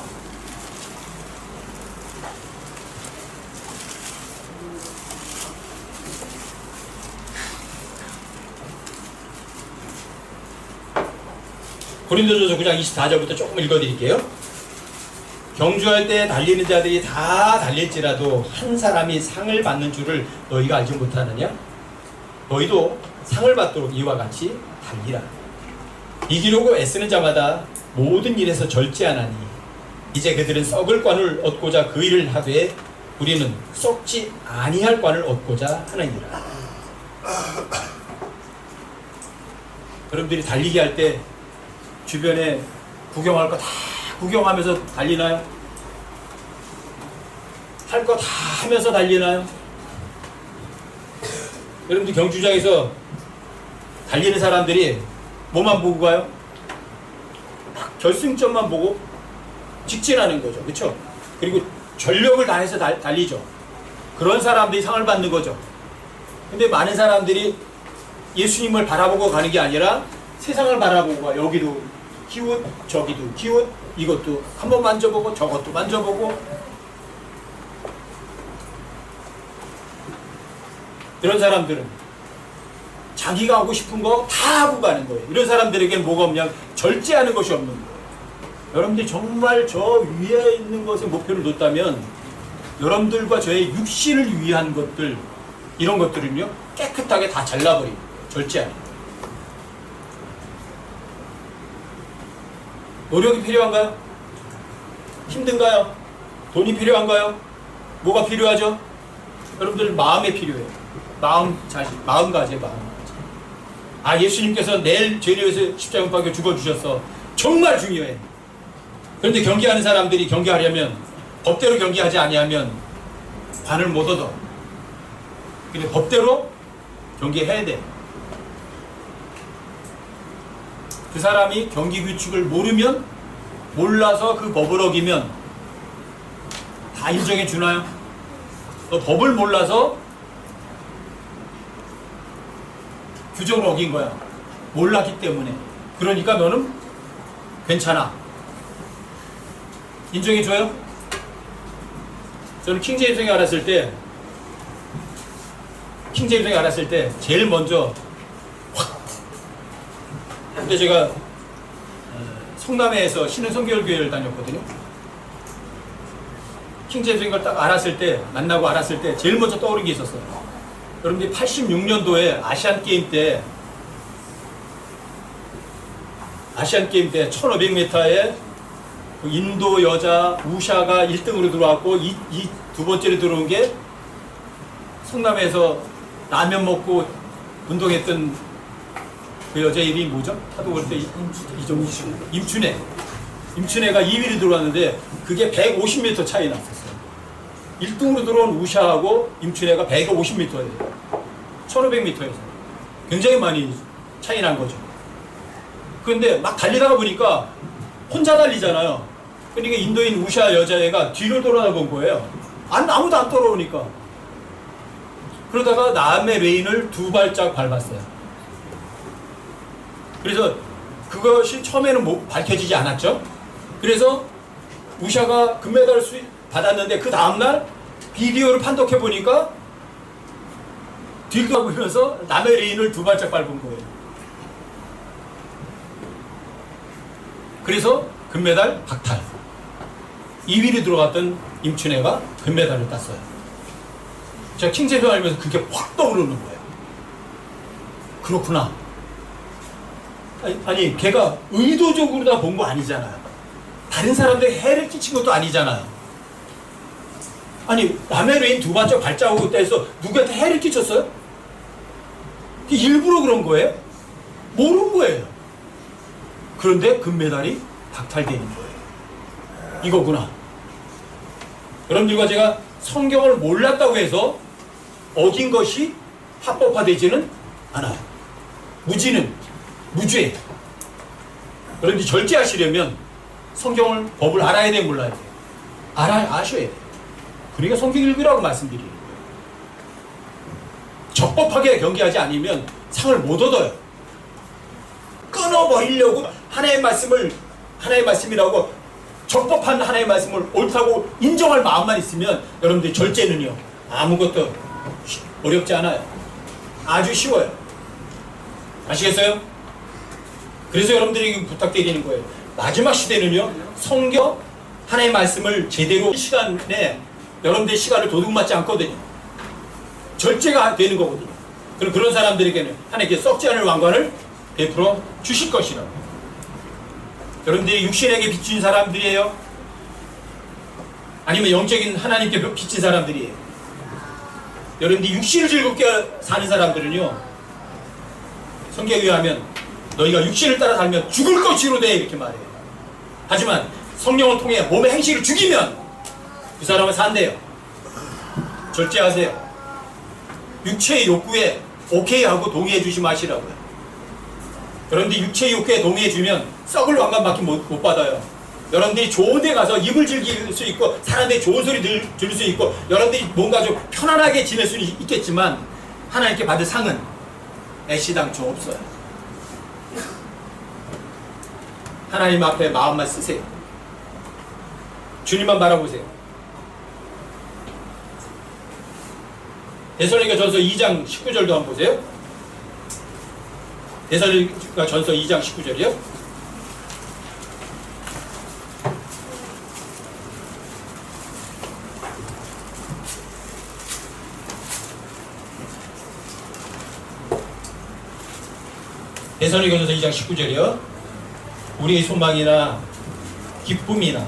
고린도전서 9장 24절부터 조금 읽어드릴게요. 경주할 때 달리는 자들이 다 달릴지라도 한 사람이 상을 받는 줄을 너희가 알지 못하느냐? 너희도 상을 받도록 이와 같이 달리라. 이기려고 애쓰는 자마다 모든 일에서 절제하나니 이제 그들은 썩을 관을 얻고자 그 일을 하되 우리는 썩지 아니할 관을 얻고자 하느니라. 여러분들이 달리기 할 때 주변에 구경할 거 다 구경하면서 달리나요? 할 거 다 하면서 달리나요? 여러분들 경주장에서 달리는 사람들이 뭐만 보고 가요? 결승점만 보고 직진하는 거죠. 그렇죠? 그리고 전력을 다해서 달리죠. 그런 사람들이 상을 받는 거죠. 근데 많은 사람들이 예수님을 바라보고 가는 게 아니라 세상을 바라보고 가. 여기도 기웃, 저기도 기웃, 이것도 한번 만져보고 저것도 만져보고. 이런 사람들은 자기가 하고 싶은 거 다 하고 가는 거예요. 이런 사람들에게는 뭐가 없냐? 절제하는 것이 없는 거예요. 여러분들이 정말 저 위에 있는 것에 목표를 뒀다면 여러분들과 저의 육신을 위한 것들, 이런 것들은요 깨끗하게 다 잘라버리고 절제하는 거예요. 노력이 필요한가요? 힘든가요? 돈이 필요한가요? 뭐가 필요하죠? 여러분들 마음에 필요해요. 마음가짐. 아, 예수님께서 내일 죄를 위해서 십자가 못 박혀 죽어주셨어. 정말 중요해. 그런데 경기하는 사람들이 경기하려면 법대로 경기하지 아니하면 관을 못 얻어. 근데 법대로 경기해야 돼. 그 사람이 경기 규칙을 모르면, 몰라서 그 법을 어기면 다 인정해 주나요? 너 법을 몰라서 규정을 어긴 거야. 몰랐기 때문에. 그러니까 너는 괜찮아. 인정해 줘요? 저는 킹제임성이 알았을 때 제일 먼저 근데 제가 성남에서 신은 성결교회를 다녔거든요. 킹제임성인 걸 딱 만나고 알았을 때 제일 먼저 떠오른 게 있었어요. 여러분들이 86년도에 아시안게임 때 1500m에 인도 여자 우샤가 1등으로 들어왔고 이 두 번째로 들어온 게 성남에서 라면 먹고 운동했던 그 여자 이름이 뭐죠? 하도 볼 때 임춘애가 2위로 들어왔는데 그게 150m 차이 났었어요. 1등으로 들어온 우샤하고 임춘애가 150m예요. 1500m에서 굉장히 많이 차이 난 거죠. 그런데 막 달리다가 보니까 혼자 달리잖아요. 그러니까 인도인 우샤 여자애가 뒤로 돌아본 거예요. 아무도 안 따라오니까. 그러다가 남의 레인을 2발짝 밟았어요. 그래서 그것이 처음에는 밝혀지지 않았죠. 그래서 우샤가 금메달을 받았는데 그 다음날 비디오를 판독해 보니까 뒤로 가면서 남의 레인을 2발짝 밟은 거예요. 그래서 금메달 박탈. 2위로 들어갔던 임춘애가 금메달을 땄어요. 제가 킹제임성 알면서 그게 확 떠오르는 거예요. 그렇구나. 아니 걔가 의도적으로 다 본 거 아니잖아요. 다른 사람들이 해를 끼친 것도 아니잖아요. 아니 남의 레인 2발짝 발자국을 떼서 누구한테 해를 끼쳤어요? 일부러 그런 거예요? 모르는 거예요. 그런데 금메달이 박탈되는 거예요. 이거구나. 여러분들과 제가 성경을 몰랐다고 해서 어긴 것이 합법화되지는 않아요. 무죄. 그런데 절제하시려면 성경을, 법을 알아야 돼, 몰라야 돼? 아셔야 돼. 그러니까 성경 읽으라고 말씀드리는 거예요. 적법하게 경계하지 않으면 상을 못 얻어요. 끊어버리려고 하나의 말씀이라고 적법한 하나의 말씀을 옳다고 인정할 마음만 있으면 여러분들 절제는요 아무것도 어렵지 않아요. 아주 쉬워요. 아시겠어요? 그래서 여러분들이 부탁드리는 거예요. 마지막 시대는요 성경 하나의 말씀을 제대로 시간에 여러분들의 시간을 도둑맞지 않거든요. 절제가 되는 거거든요. 그런 사람들에게는 하나님께 썩지 않을 왕관을 베풀어 주실 것이라고. 여러분들이 육신에게 비친 사람들이에요? 아니면 영적인 하나님께 비친 사람들이에요? 여러분들이 육신을 즐겁게 사는 사람들은요 성경에 의하면 너희가 육신을 따라 살면 죽을 것이로되 이렇게 말해요. 하지만 성령을 통해 몸의 행실을 죽이면 그 사람은 산대요. 절제하세요. 육체의 욕구에 오케이 하고 동의해 주지 마시라고요. 여러분들이 육체의 욕구에 동의해 주면 썩을 왕관밖에 못 받아요. 여러분들이 좋은 데 가서 입을 즐길 수 있고 사람들이 좋은 소리 들을 수 있고 여러분들이 뭔가 좀 편안하게 지낼 수는 있겠지만 하나님께 받을 상은 애시당초 없어요. 하나님 앞에 마음만 쓰세요. 주님만 바라보세요. 데살로니가전서 2장 19절도 한번 보세요. 데살로니가전서 2장 19절이요. 데살로니가전서 2장 19절이요. 우리의 소망이나 기쁨이나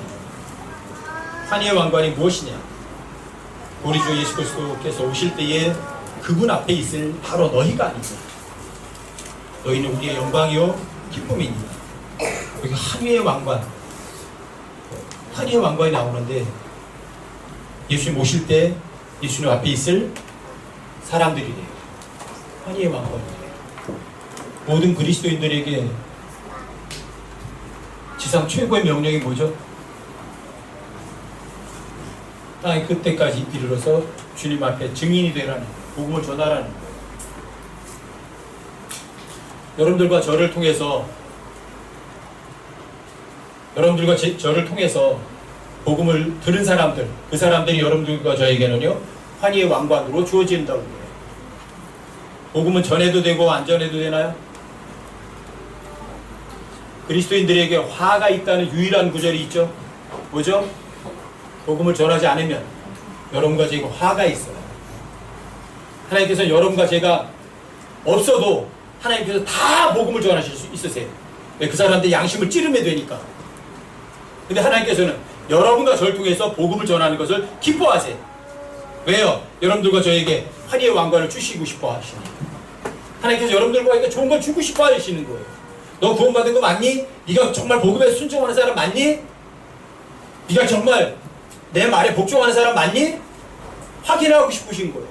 환희의 왕관이 무엇이냐? 우리 주 예수 그리스도께서 오실 때에 그분 앞에 있을 바로 너희가 아니냐? 너희는 우리의 영광이요 기쁨이니라. 여기 환희의 왕관, 환희의 왕관이 나오는데 예수님 오실 때 예수님 앞에 있을 사람들이래요. 환희의 왕관이래요. 모든 그리스도인들에게 지상 최고의 명령이 뭐죠? 땅의 끝때까지 이르러서 주님 앞에 증인이 되라는, 복음을 전하라는 거예요. 여러분들과 저를 통해서 복음을 들은 사람들, 그 사람들이 여러분들과 저에게는요 환희의 왕관으로 주어진다고 해요. 복음은 전해도 되고 안 전해도 되나요? 그리스도인들에게 화가 있다는 유일한 구절이 있죠. 뭐죠? 복음을 전하지 않으면 여러분과 제가 화가 있어요. 하나님께서 여러분과 제가 없어도 하나님께서 다 복음을 전하실 수 있으세요. 그 사람들 양심을 찌르면 되니까. 근데 하나님께서는 여러분과 저를 통해서 복음을 전하는 것을 기뻐하세요. 왜요? 여러분들과 저에게 환희의 왕관을 주시고 싶어 하시니까. 하나님께서 여러분들과 좋은 걸 주고 싶어 하시는 거예요. 너 구원받은 거 맞니? 네가 정말 복음에 순종하는 사람 맞니? 네가 정말 내 말에 복종하는 사람 맞니? 확인하고 싶으신 거예요.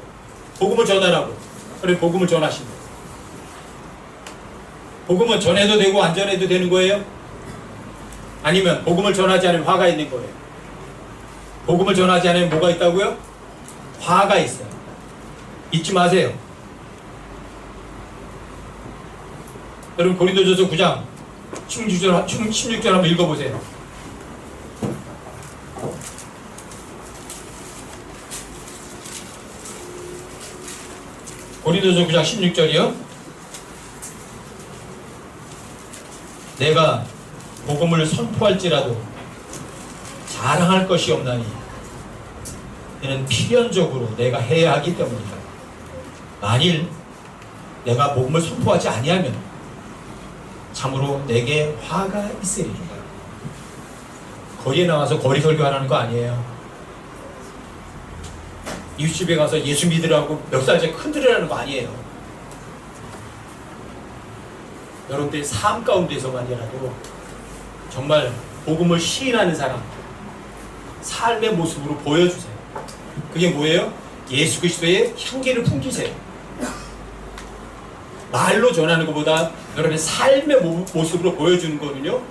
복음을 전하라고. 그래 복음을 전하신 거예요. 복음은 전해도 되고 안 전해도 되는 거예요? 아니면 복음을 전하지 않으면 화가 있는 거예요? 복음을 전하지 않으면 뭐가 있다고요? 화가 있어요. 잊지 마세요. 여러분 고린도전서 9장 16절 한번 읽어보세요. 고린도전서 9장 16절이요. 내가 복음을 선포할지라도 자랑할 것이 없나니 이는 필연적으로 내가 해야 하기 때문이다. 만일 내가 복음을 선포하지 아니하면 참으로 내게 화가 있으리라. 거리에 나와서 거리 설교하라는 거 아니에요. 이웃집에 가서 예수 믿으라고 멱살잡이 흔들으라는 거 아니에요. 여러분들의 삶 가운데서만이라도 정말 복음을 시인하는 사람, 삶의 모습으로 보여주세요. 그게 뭐예요? 예수 그리스도의 향기를 풍기세요. 말로 전하는 것보다 여러분의 삶의 모습으로 보여주는 거는요,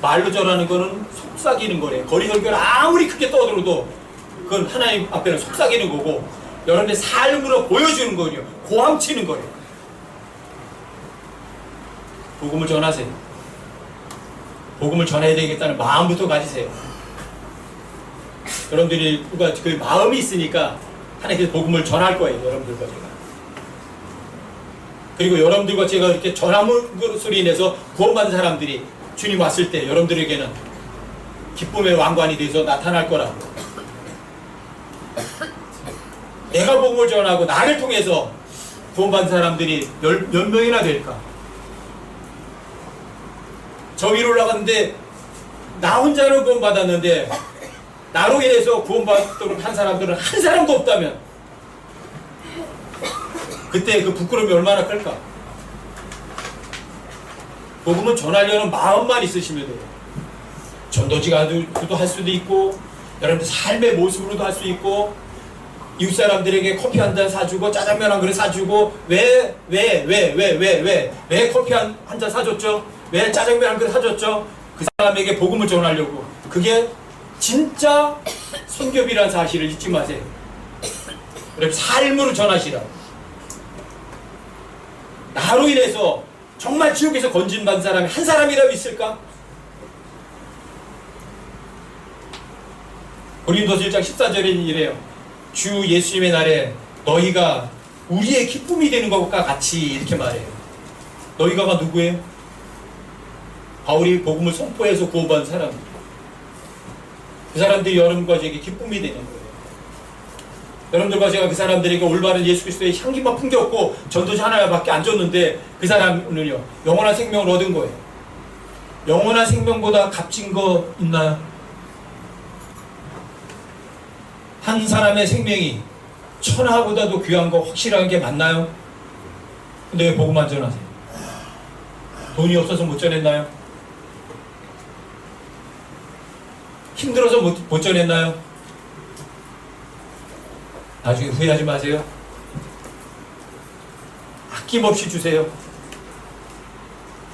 말로 전하는 거는 속삭이는 거래요. 거리 설교를 아무리 크게 떠들어도 그건 하나님 앞에는 속삭이는 거고, 여러분의 삶으로 보여주는 거예요. 고함치는 거예요. 복음을 전하세요. 복음을 전해야 되겠다는 마음부터 가지세요. 여러분들이 그 마음이 있으니까 하나님께서 복음을 전할 거예요. 여러분들과 제가. 그리고 여러분들과 제가 이렇게 전함으로 인해서 구원받은 사람들이 주님 왔을 때 여러분들에게는 기쁨의 왕관이 돼서 나타날 거라고. 내가 복음을 전하고 나를 통해서 구원받은 사람들이 몇 명이나 될까? 저 위로 올라갔는데 나 혼자는 구원받았는데 나로 인해서 구원받도록 한 사람들은 한 사람도 없다면 그때 그 부끄러움이 얼마나 클까? 복음은 전하려는 마음만 있으시면 돼요. 전도지가도 할 수도 있고, 여러분들 삶의 모습으로도 할 수 있고, 이웃 사람들에게 커피 한 잔 사주고 짜장면 한 그릇 사주고, 왜 커피 한 잔 사줬죠? 왜 짜장면 한 그릇 사줬죠? 그 사람에게 복음을 전하려고. 그게 진짜 선교비라는 사실을 잊지 마세요. 여러분 삶으로 전하시라고. 나로 인해서 정말 지옥에서 건진받은 사람이 한 사람이라도 있을까? 고린도서 1장 14절에는 이래요. 주 예수님의 날에 너희가 우리의 기쁨이 되는 것과 같이, 이렇게 말해요. 너희가가 누구예요? 바울이 복음을 선포해서 구원받은 사람들. 그 사람들이 여러분과 제게 기쁨이 되는 거예요. 여러분들과 제가 그 사람들에게 올바른 예수 그리스도의 향기만 풍겼고 전도지 하나밖에 안 줬는데 그 사람은요 영원한 생명을 얻은 거예요. 영원한 생명보다 값진 거 있나요? 한 사람의 생명이 천하보다도 귀한 거 확실한 게 맞나요? 근데 왜 복음만 전하세요? 돈이 없어서 못 전했나요? 힘들어서 못 전했나요? 나중에 후회하지 마세요. 아낌없이 주세요.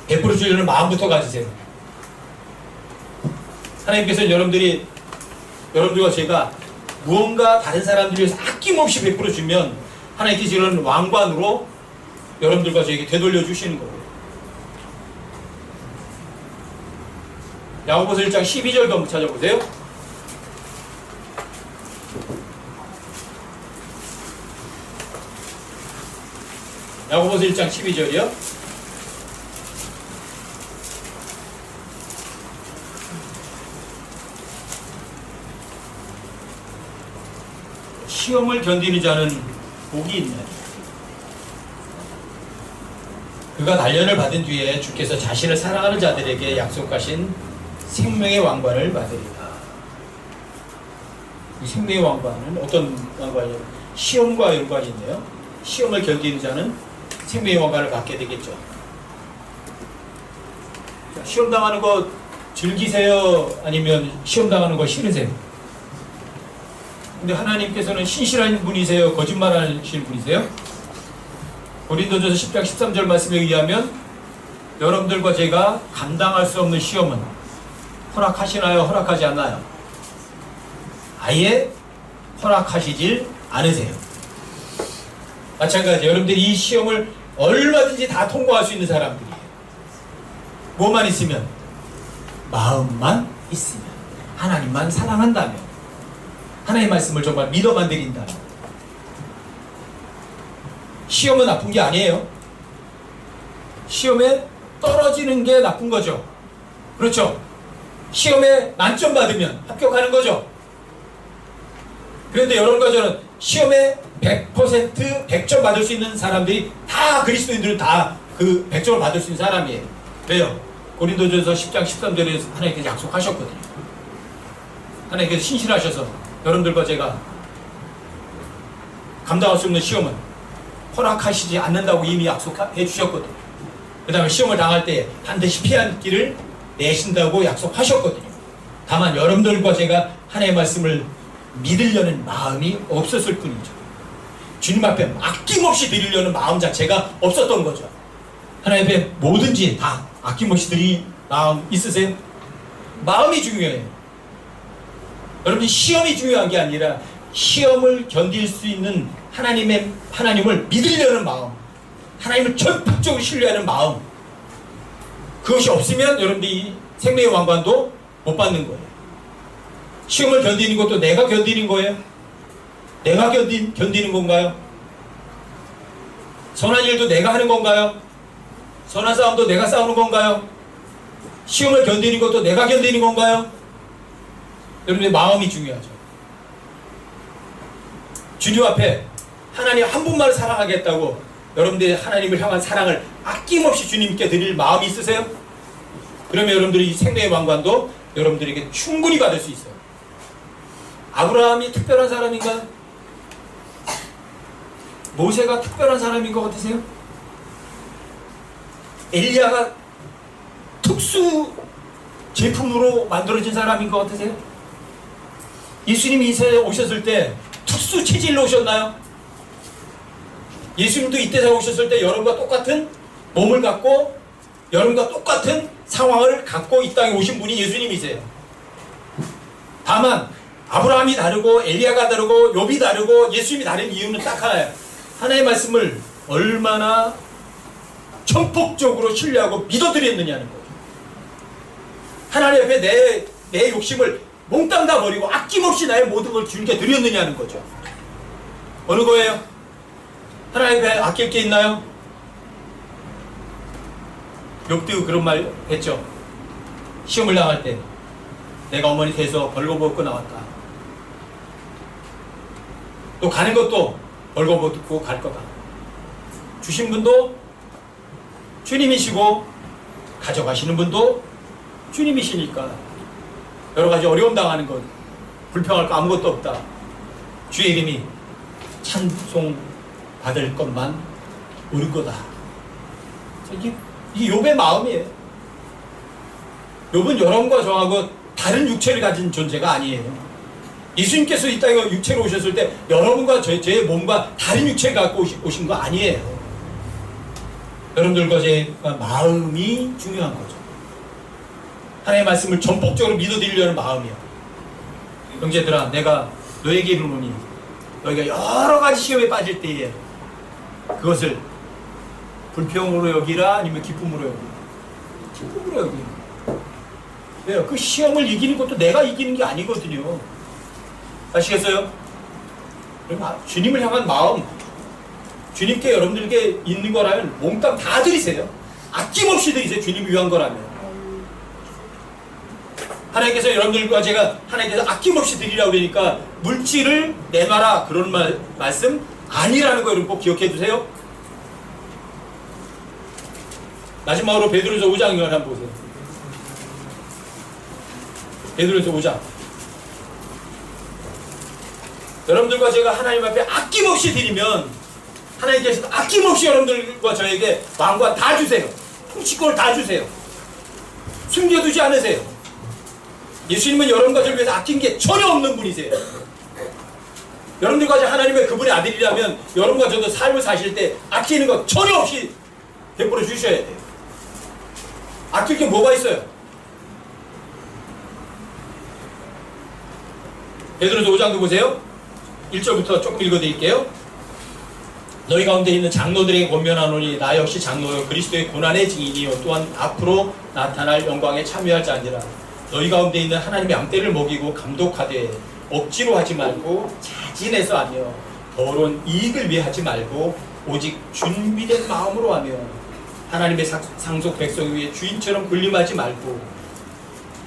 베풀어 주려는 마음부터 가지세요. 하나님께서는 여러분들과 제가 무언가 다른 사람들을 위해서 아낌없이 베풀어 주면 하나님께서 이런 왕관으로 여러분들과 저에게 되돌려 주시는 거예요. 야고보서 1장 12절도 한번 찾아보세요. 야고보서 1장 12절이요. 시험을 견디는 자는 복이 있네. 그가 단련을 받은 뒤에 주께서 자신을 사랑하는 자들에게 약속하신 생명의 왕관을 받으리라. 이 생명의 왕관은 어떤 왕관이에요? 시험과 연관이 있네요. 시험을 견디는 자는 생명의 왕관을 받게 되겠죠. 시험 당하는 거 즐기세요? 아니면 시험 당하는 거 싫으세요? 근데 하나님께서는 신실한 분이세요? 거짓말하시는 분이세요? 고린도전서 10장 13절 말씀에 의하면 여러분들과 제가 감당할 수 없는 시험은 허락하시나요? 허락하지 않나요? 아예 허락하시질 않으세요. 마찬가지 여러분들이 이 시험을 얼마든지 다 통과할 수 있는 사람들이에요. 뭐만 있으면? 마음만 있으면, 하나님만 사랑한다면, 하나님의 말씀을 정말 믿어만 드린다면. 시험은 나쁜 게 아니에요. 시험에 떨어지는 게 나쁜 거죠. 그렇죠? 시험에 만점 받으면 합격하는 거죠. 그런데 여러분과 저는 시험에 100% 100점 받을 수 있는 사람들이 다 그리스도인들은 다 그 100점을 받을 수 있는 사람이에요. 왜요? 고린도전서 10장 13절에 하나님께서 약속하셨거든요. 하나님께서 신실하셔서 여러분들과 제가 감당할 수 없는 시험은 허락하시지 않는다고 이미 약속해 주셨거든요. 그 다음에 시험을 당할 때 반드시 피한 길을 내신다고 약속하셨거든요. 다만 여러분들과 제가 하나님의 말씀을 믿으려는 마음이 없었을 뿐이죠. 주님 앞에 아낌없이 드리려는 마음 자체가 없었던 거죠. 하나님 앞에 뭐든지 다 아낌없이 드릴 마음 있으세요? 마음이 중요해요. 여러분 시험이 중요한 게 아니라 시험을 견딜 수 있는 하나님을 믿으려는 마음, 하나님을 전폭적으로 신뢰하는 마음, 그것이 없으면 여러분들이 생명의 왕관도 못 받는 거예요. 시험을 견디는 것도 내가 견디는 거예요? 내가 견디는 건가요? 선한 일도 내가 하는 건가요? 선한 싸움도 내가 싸우는 건가요? 시험을 견디는 것도 내가 견디는 건가요? 여러분의 마음이 중요하죠. 주님 앞에 하나님 한 분만 사랑하겠다고 여러분들이 하나님을 향한 사랑을 아낌없이 주님께 드릴 마음이 있으세요? 그러면 여러분들이 이 생명의 왕관도 여러분들에게 충분히 받을 수 있어요. 아브라함이 특별한 사람인가요? 모세가 특별한 사람인 것 같으세요? 엘리야가 특수 제품으로 만들어진 사람인 것 같으세요? 예수님이 이 세상에 오셨을 때 특수 체질로 오셨나요? 예수님도 이 세상에 오셨을 때 여러분과 똑같은 몸을 갖고 여러분과 똑같은 상황을 갖고 이 땅에 오신 분이 예수님이세요. 다만 아브라함이 다르고 엘리야가 다르고 욥이 다르고 예수님이 다른 이유는 딱 하나예요. 하나님의 말씀을 얼마나 전폭적으로 신뢰하고 믿어드렸느냐는 거죠. 하나님 앞에 내 욕심을 몽땅 다 버리고 아낌없이 나의 모든 걸 주님께 드렸느냐는 거죠. 어느 거예요? 하나님 앞에 아낄 게 있나요? 욥도 그런 말 했죠. 시험을 당할 때 내가 어머니 돼서 벌거벗고 나왔다. 또 가는 것도 벌거벗고 갈 거다. 주신 분도 주님이시고 가져가시는 분도 주님이시니까 여러 가지 어려움 당하는 것, 불평할 거 아무것도 없다. 주의 이름이 찬송 받을 것만 옳은 거다. 이게 욥의 마음이에요. 욥은 여러분과 저하고 다른 육체를 가진 존재가 아니에요. 예수님께서 이 땅에 육체로 오셨을 때 여러분과 제 몸과 다른 육체를 갖고 오신 거 아니에요. 여러분들과 제 마음이 중요한 거죠. 하나님의 말씀을 전폭적으로 믿어드리려는 마음이요. 형제들아, 내가 너에게 이르노니 너희가 여러 가지 시험에 빠질 때에 그것을 불평으로 여기라 아니면 기쁨으로 여기라. 기쁨으로 여기라. 왜요? 그 시험을 이기는 것도 내가 이기는 게 아니거든요. 아시겠어요? 주님을 향한 마음, 주님께 여러분들에게 있는 거라면 몽땅 다 드리세요. 아낌없이 드리세요. 주님을 위한 거라면. 하나님께서 여러분들과 제가 하나님께서 아낌없이 드리라고 그러니까 물질을 내놔라 그런 말씀 아니라는 거 여러분 꼭 기억해 두세요. 마지막으로 베드로서 5장을 한번 보세요. 베드로서 5장. 여러분들과 제가 하나님 앞에 아낌없이 드리면 하나님께서 아낌없이 여러분들과 저에게 왕과 다 주세요. 통치권을 다 주세요. 숨겨두지 않으세요. 예수님은 여러분과 저를 위해서 아낀 게 전혀 없는 분이세요. 여러분들과 하나님의 그분의 아들이라면 여러분과 저도 삶을 사실 때 아끼는 것 전혀 없이 베풀어 주셔야 돼요. 아낄 게 뭐가 있어요? 베드로서 5장도 보세요. 1절부터 조금 읽어드릴게요. 너희 가운데 있는 장로들에게 권면하노니 나 역시 장로요 그리스도의 고난의 증인이요 또한 앞으로 나타날 영광에 참여할 자니라. 너희 가운데 있는 하나님의 양떼를 먹이고 감독하되 억지로 하지 말고 자진해서 하며 더러운 이익을 위해 하지 말고 오직 준비된 마음으로 하며 하나님의 상속 백성 위에 주인처럼 군림하지 말고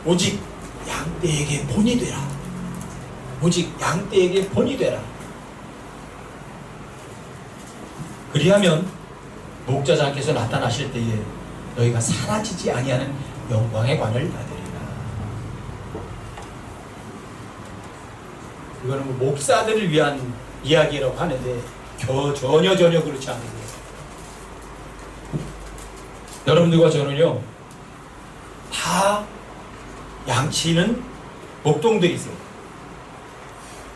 오직 양떼에게 본이 되라. 오직 양떼에게 본이 되라. 그리하면 목자장께서 나타나실 때에 너희가 사라지지 아니하는 영광의 관을 받으리라. 이거는 목사들을 위한 이야기라고 하는데 전혀 그렇지 않은 거예요. 여러분들과 저는요 다 양치는 목동들이세요.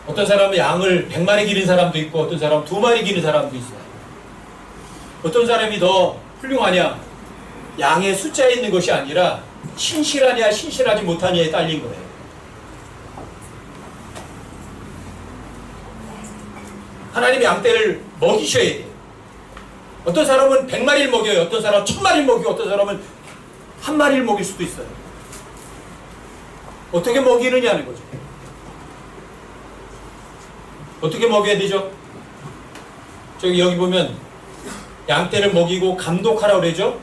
어떤 사람은 양을 100마리 기른 사람도 있고 어떤 사람은 2마리 기른 사람도 있어요. 어떤 사람이 더 훌륭하냐? 양의 숫자에 있는 것이 아니라 신실하냐 신실하지 못하냐에 딸린 거예요. 하나님의 양떼를 먹이셔야 돼요. 어떤 사람은 100마리를 먹여요. 어떤 사람은 1000마리를 먹이고 어떤 사람은 1마리를 먹일 수도 있어요. 어떻게 먹이느냐는 거죠. 어떻게 먹여야 되죠? 여기 보면 양떼를 먹이고 감독하라고 그러죠.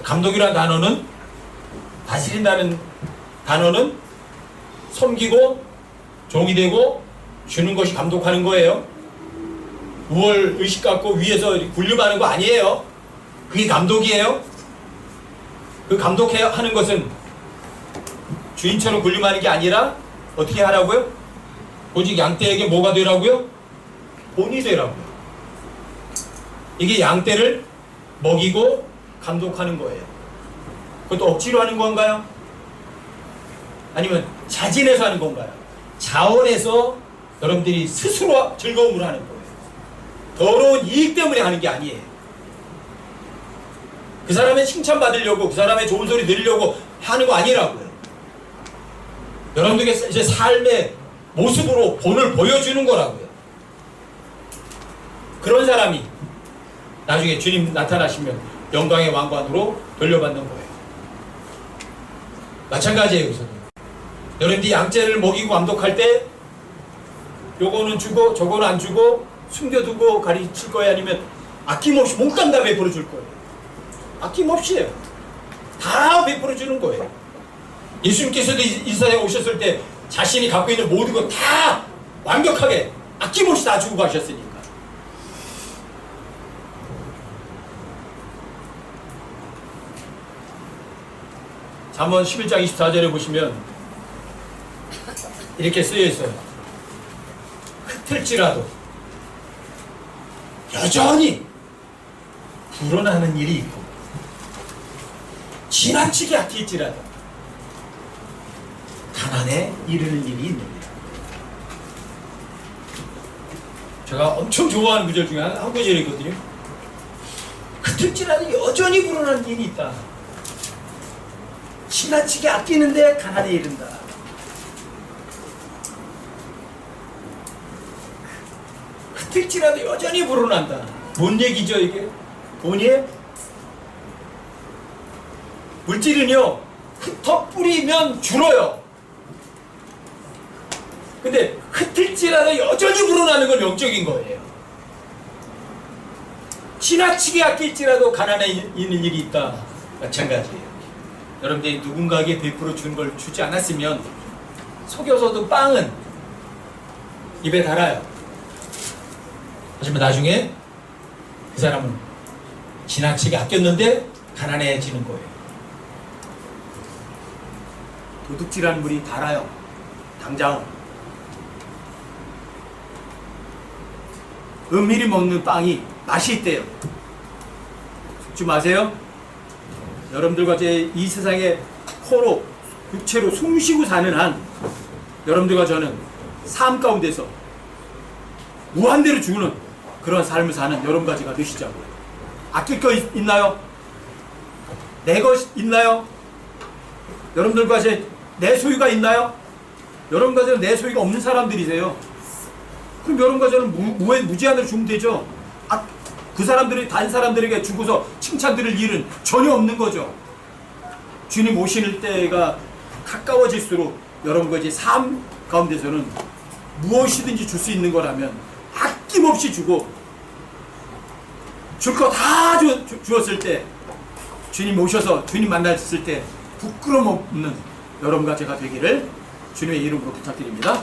감독이라는 단어는 다스린다는 단어는 섬기고 종이 되고 주는 것이 감독하는 거예요. 우월 의식 갖고 위에서 군림하는 거 아니에요. 그게 감독이에요. 그 감독해야 하는 것은 주인처럼 군림하는 게 아니라 어떻게 하라고요? 오직 양떼에게 뭐가 되라고요? 본이 되라고요. 이게 양떼를 먹이고 감독하는 거예요. 그것도 억지로 하는 건가요? 아니면 자진해서 하는 건가요? 자원해서 여러분들이 스스로 즐거움을 하는 거예요. 더러운 이익 때문에 하는 게 아니에요. 그 사람의 칭찬받으려고 그 사람의 좋은 소리 들으려고 하는 거 아니라고요. 여러분들에게 이제 삶의 모습으로 본을 보여주는 거라고요. 그런 사람이 나중에 주님 나타나시면 영광의 왕관으로 돌려받는 거예요. 마찬가지예요. 여기서도. 여러분들이 양떼를 먹이고 감독할 때 요거는 주고 저거는 안 주고 숨겨두고 가르칠 거예요? 아니면 아낌없이 몽땅 다 베풀어 줄 거예요? 아낌없이요. 다 베풀어 주는 거예요. 예수님께서도 이 세상에 오셨을 때 자신이 갖고 있는 모든 것 다 완벽하게 아낌없이 다 주고 가셨으니까. 잠언 11장 24절에 보시면 이렇게 쓰여 있어요. 흩을지라도 여전히 불어나는 일이 있고 지나치게 아낄지라도 가난에 이르는 일이 있습니다. 제가 엄청 좋아하는 구절 중에 한 구절이 있거든요. 흩을지라도 여전히 불어나는 일이 있다. 지나치게 아끼는데 가난에 이른다. 흩을지라도 여전히 불어난다. 뭔 얘기죠 이게? 뭐니에요? 물질은요 흩어 뿌리면 줄어요. 근데 흩을지라도 여전히 불어나는 건 영적인 거예요. 지나치게 아낄지라도 가난에 있는 일이 있다. 마찬가지예요. 여러분들이 누군가에게 100% 주는 걸 주지 않았으면 속여서도 빵은 입에 달아요. 하지만 나중에 그 사람은 지나치게 아꼈는데 가난해지는 거예요. 도둑질하는 물이 달아요. 당장은. 은밀히 먹는 빵이 맛이 있대요. 속지 마세요. 여러분들과 이 세상에 코로 육체로 숨쉬고 사는 한 여러분들과 저는 삶 가운데서 무한대로 주는 그런 삶을 사는 여러분과 제가 되시자고요. 아낄 거 있나요? 내 것 있나요? 여러분들과 내 소유가 있나요? 여러분과 저는 내 소유가 없는 사람들이세요. 그럼 여러분과 저는 무제한으로 주면 되죠. 그 사람들이 다른 사람들에게 주고서 칭찬드릴 일은 전혀 없는 거죠. 주님 오시는 때가 가까워질수록 여러분과 삶 가운데서는 무엇이든지 줄 수 있는 거라면 아낌없이 주고 줄 거 다 주었을 때 주님 오셔서 주님 만났을 때 부끄러움 없는 여러분과 제가 되기를 주님의 이름으로 부탁드립니다.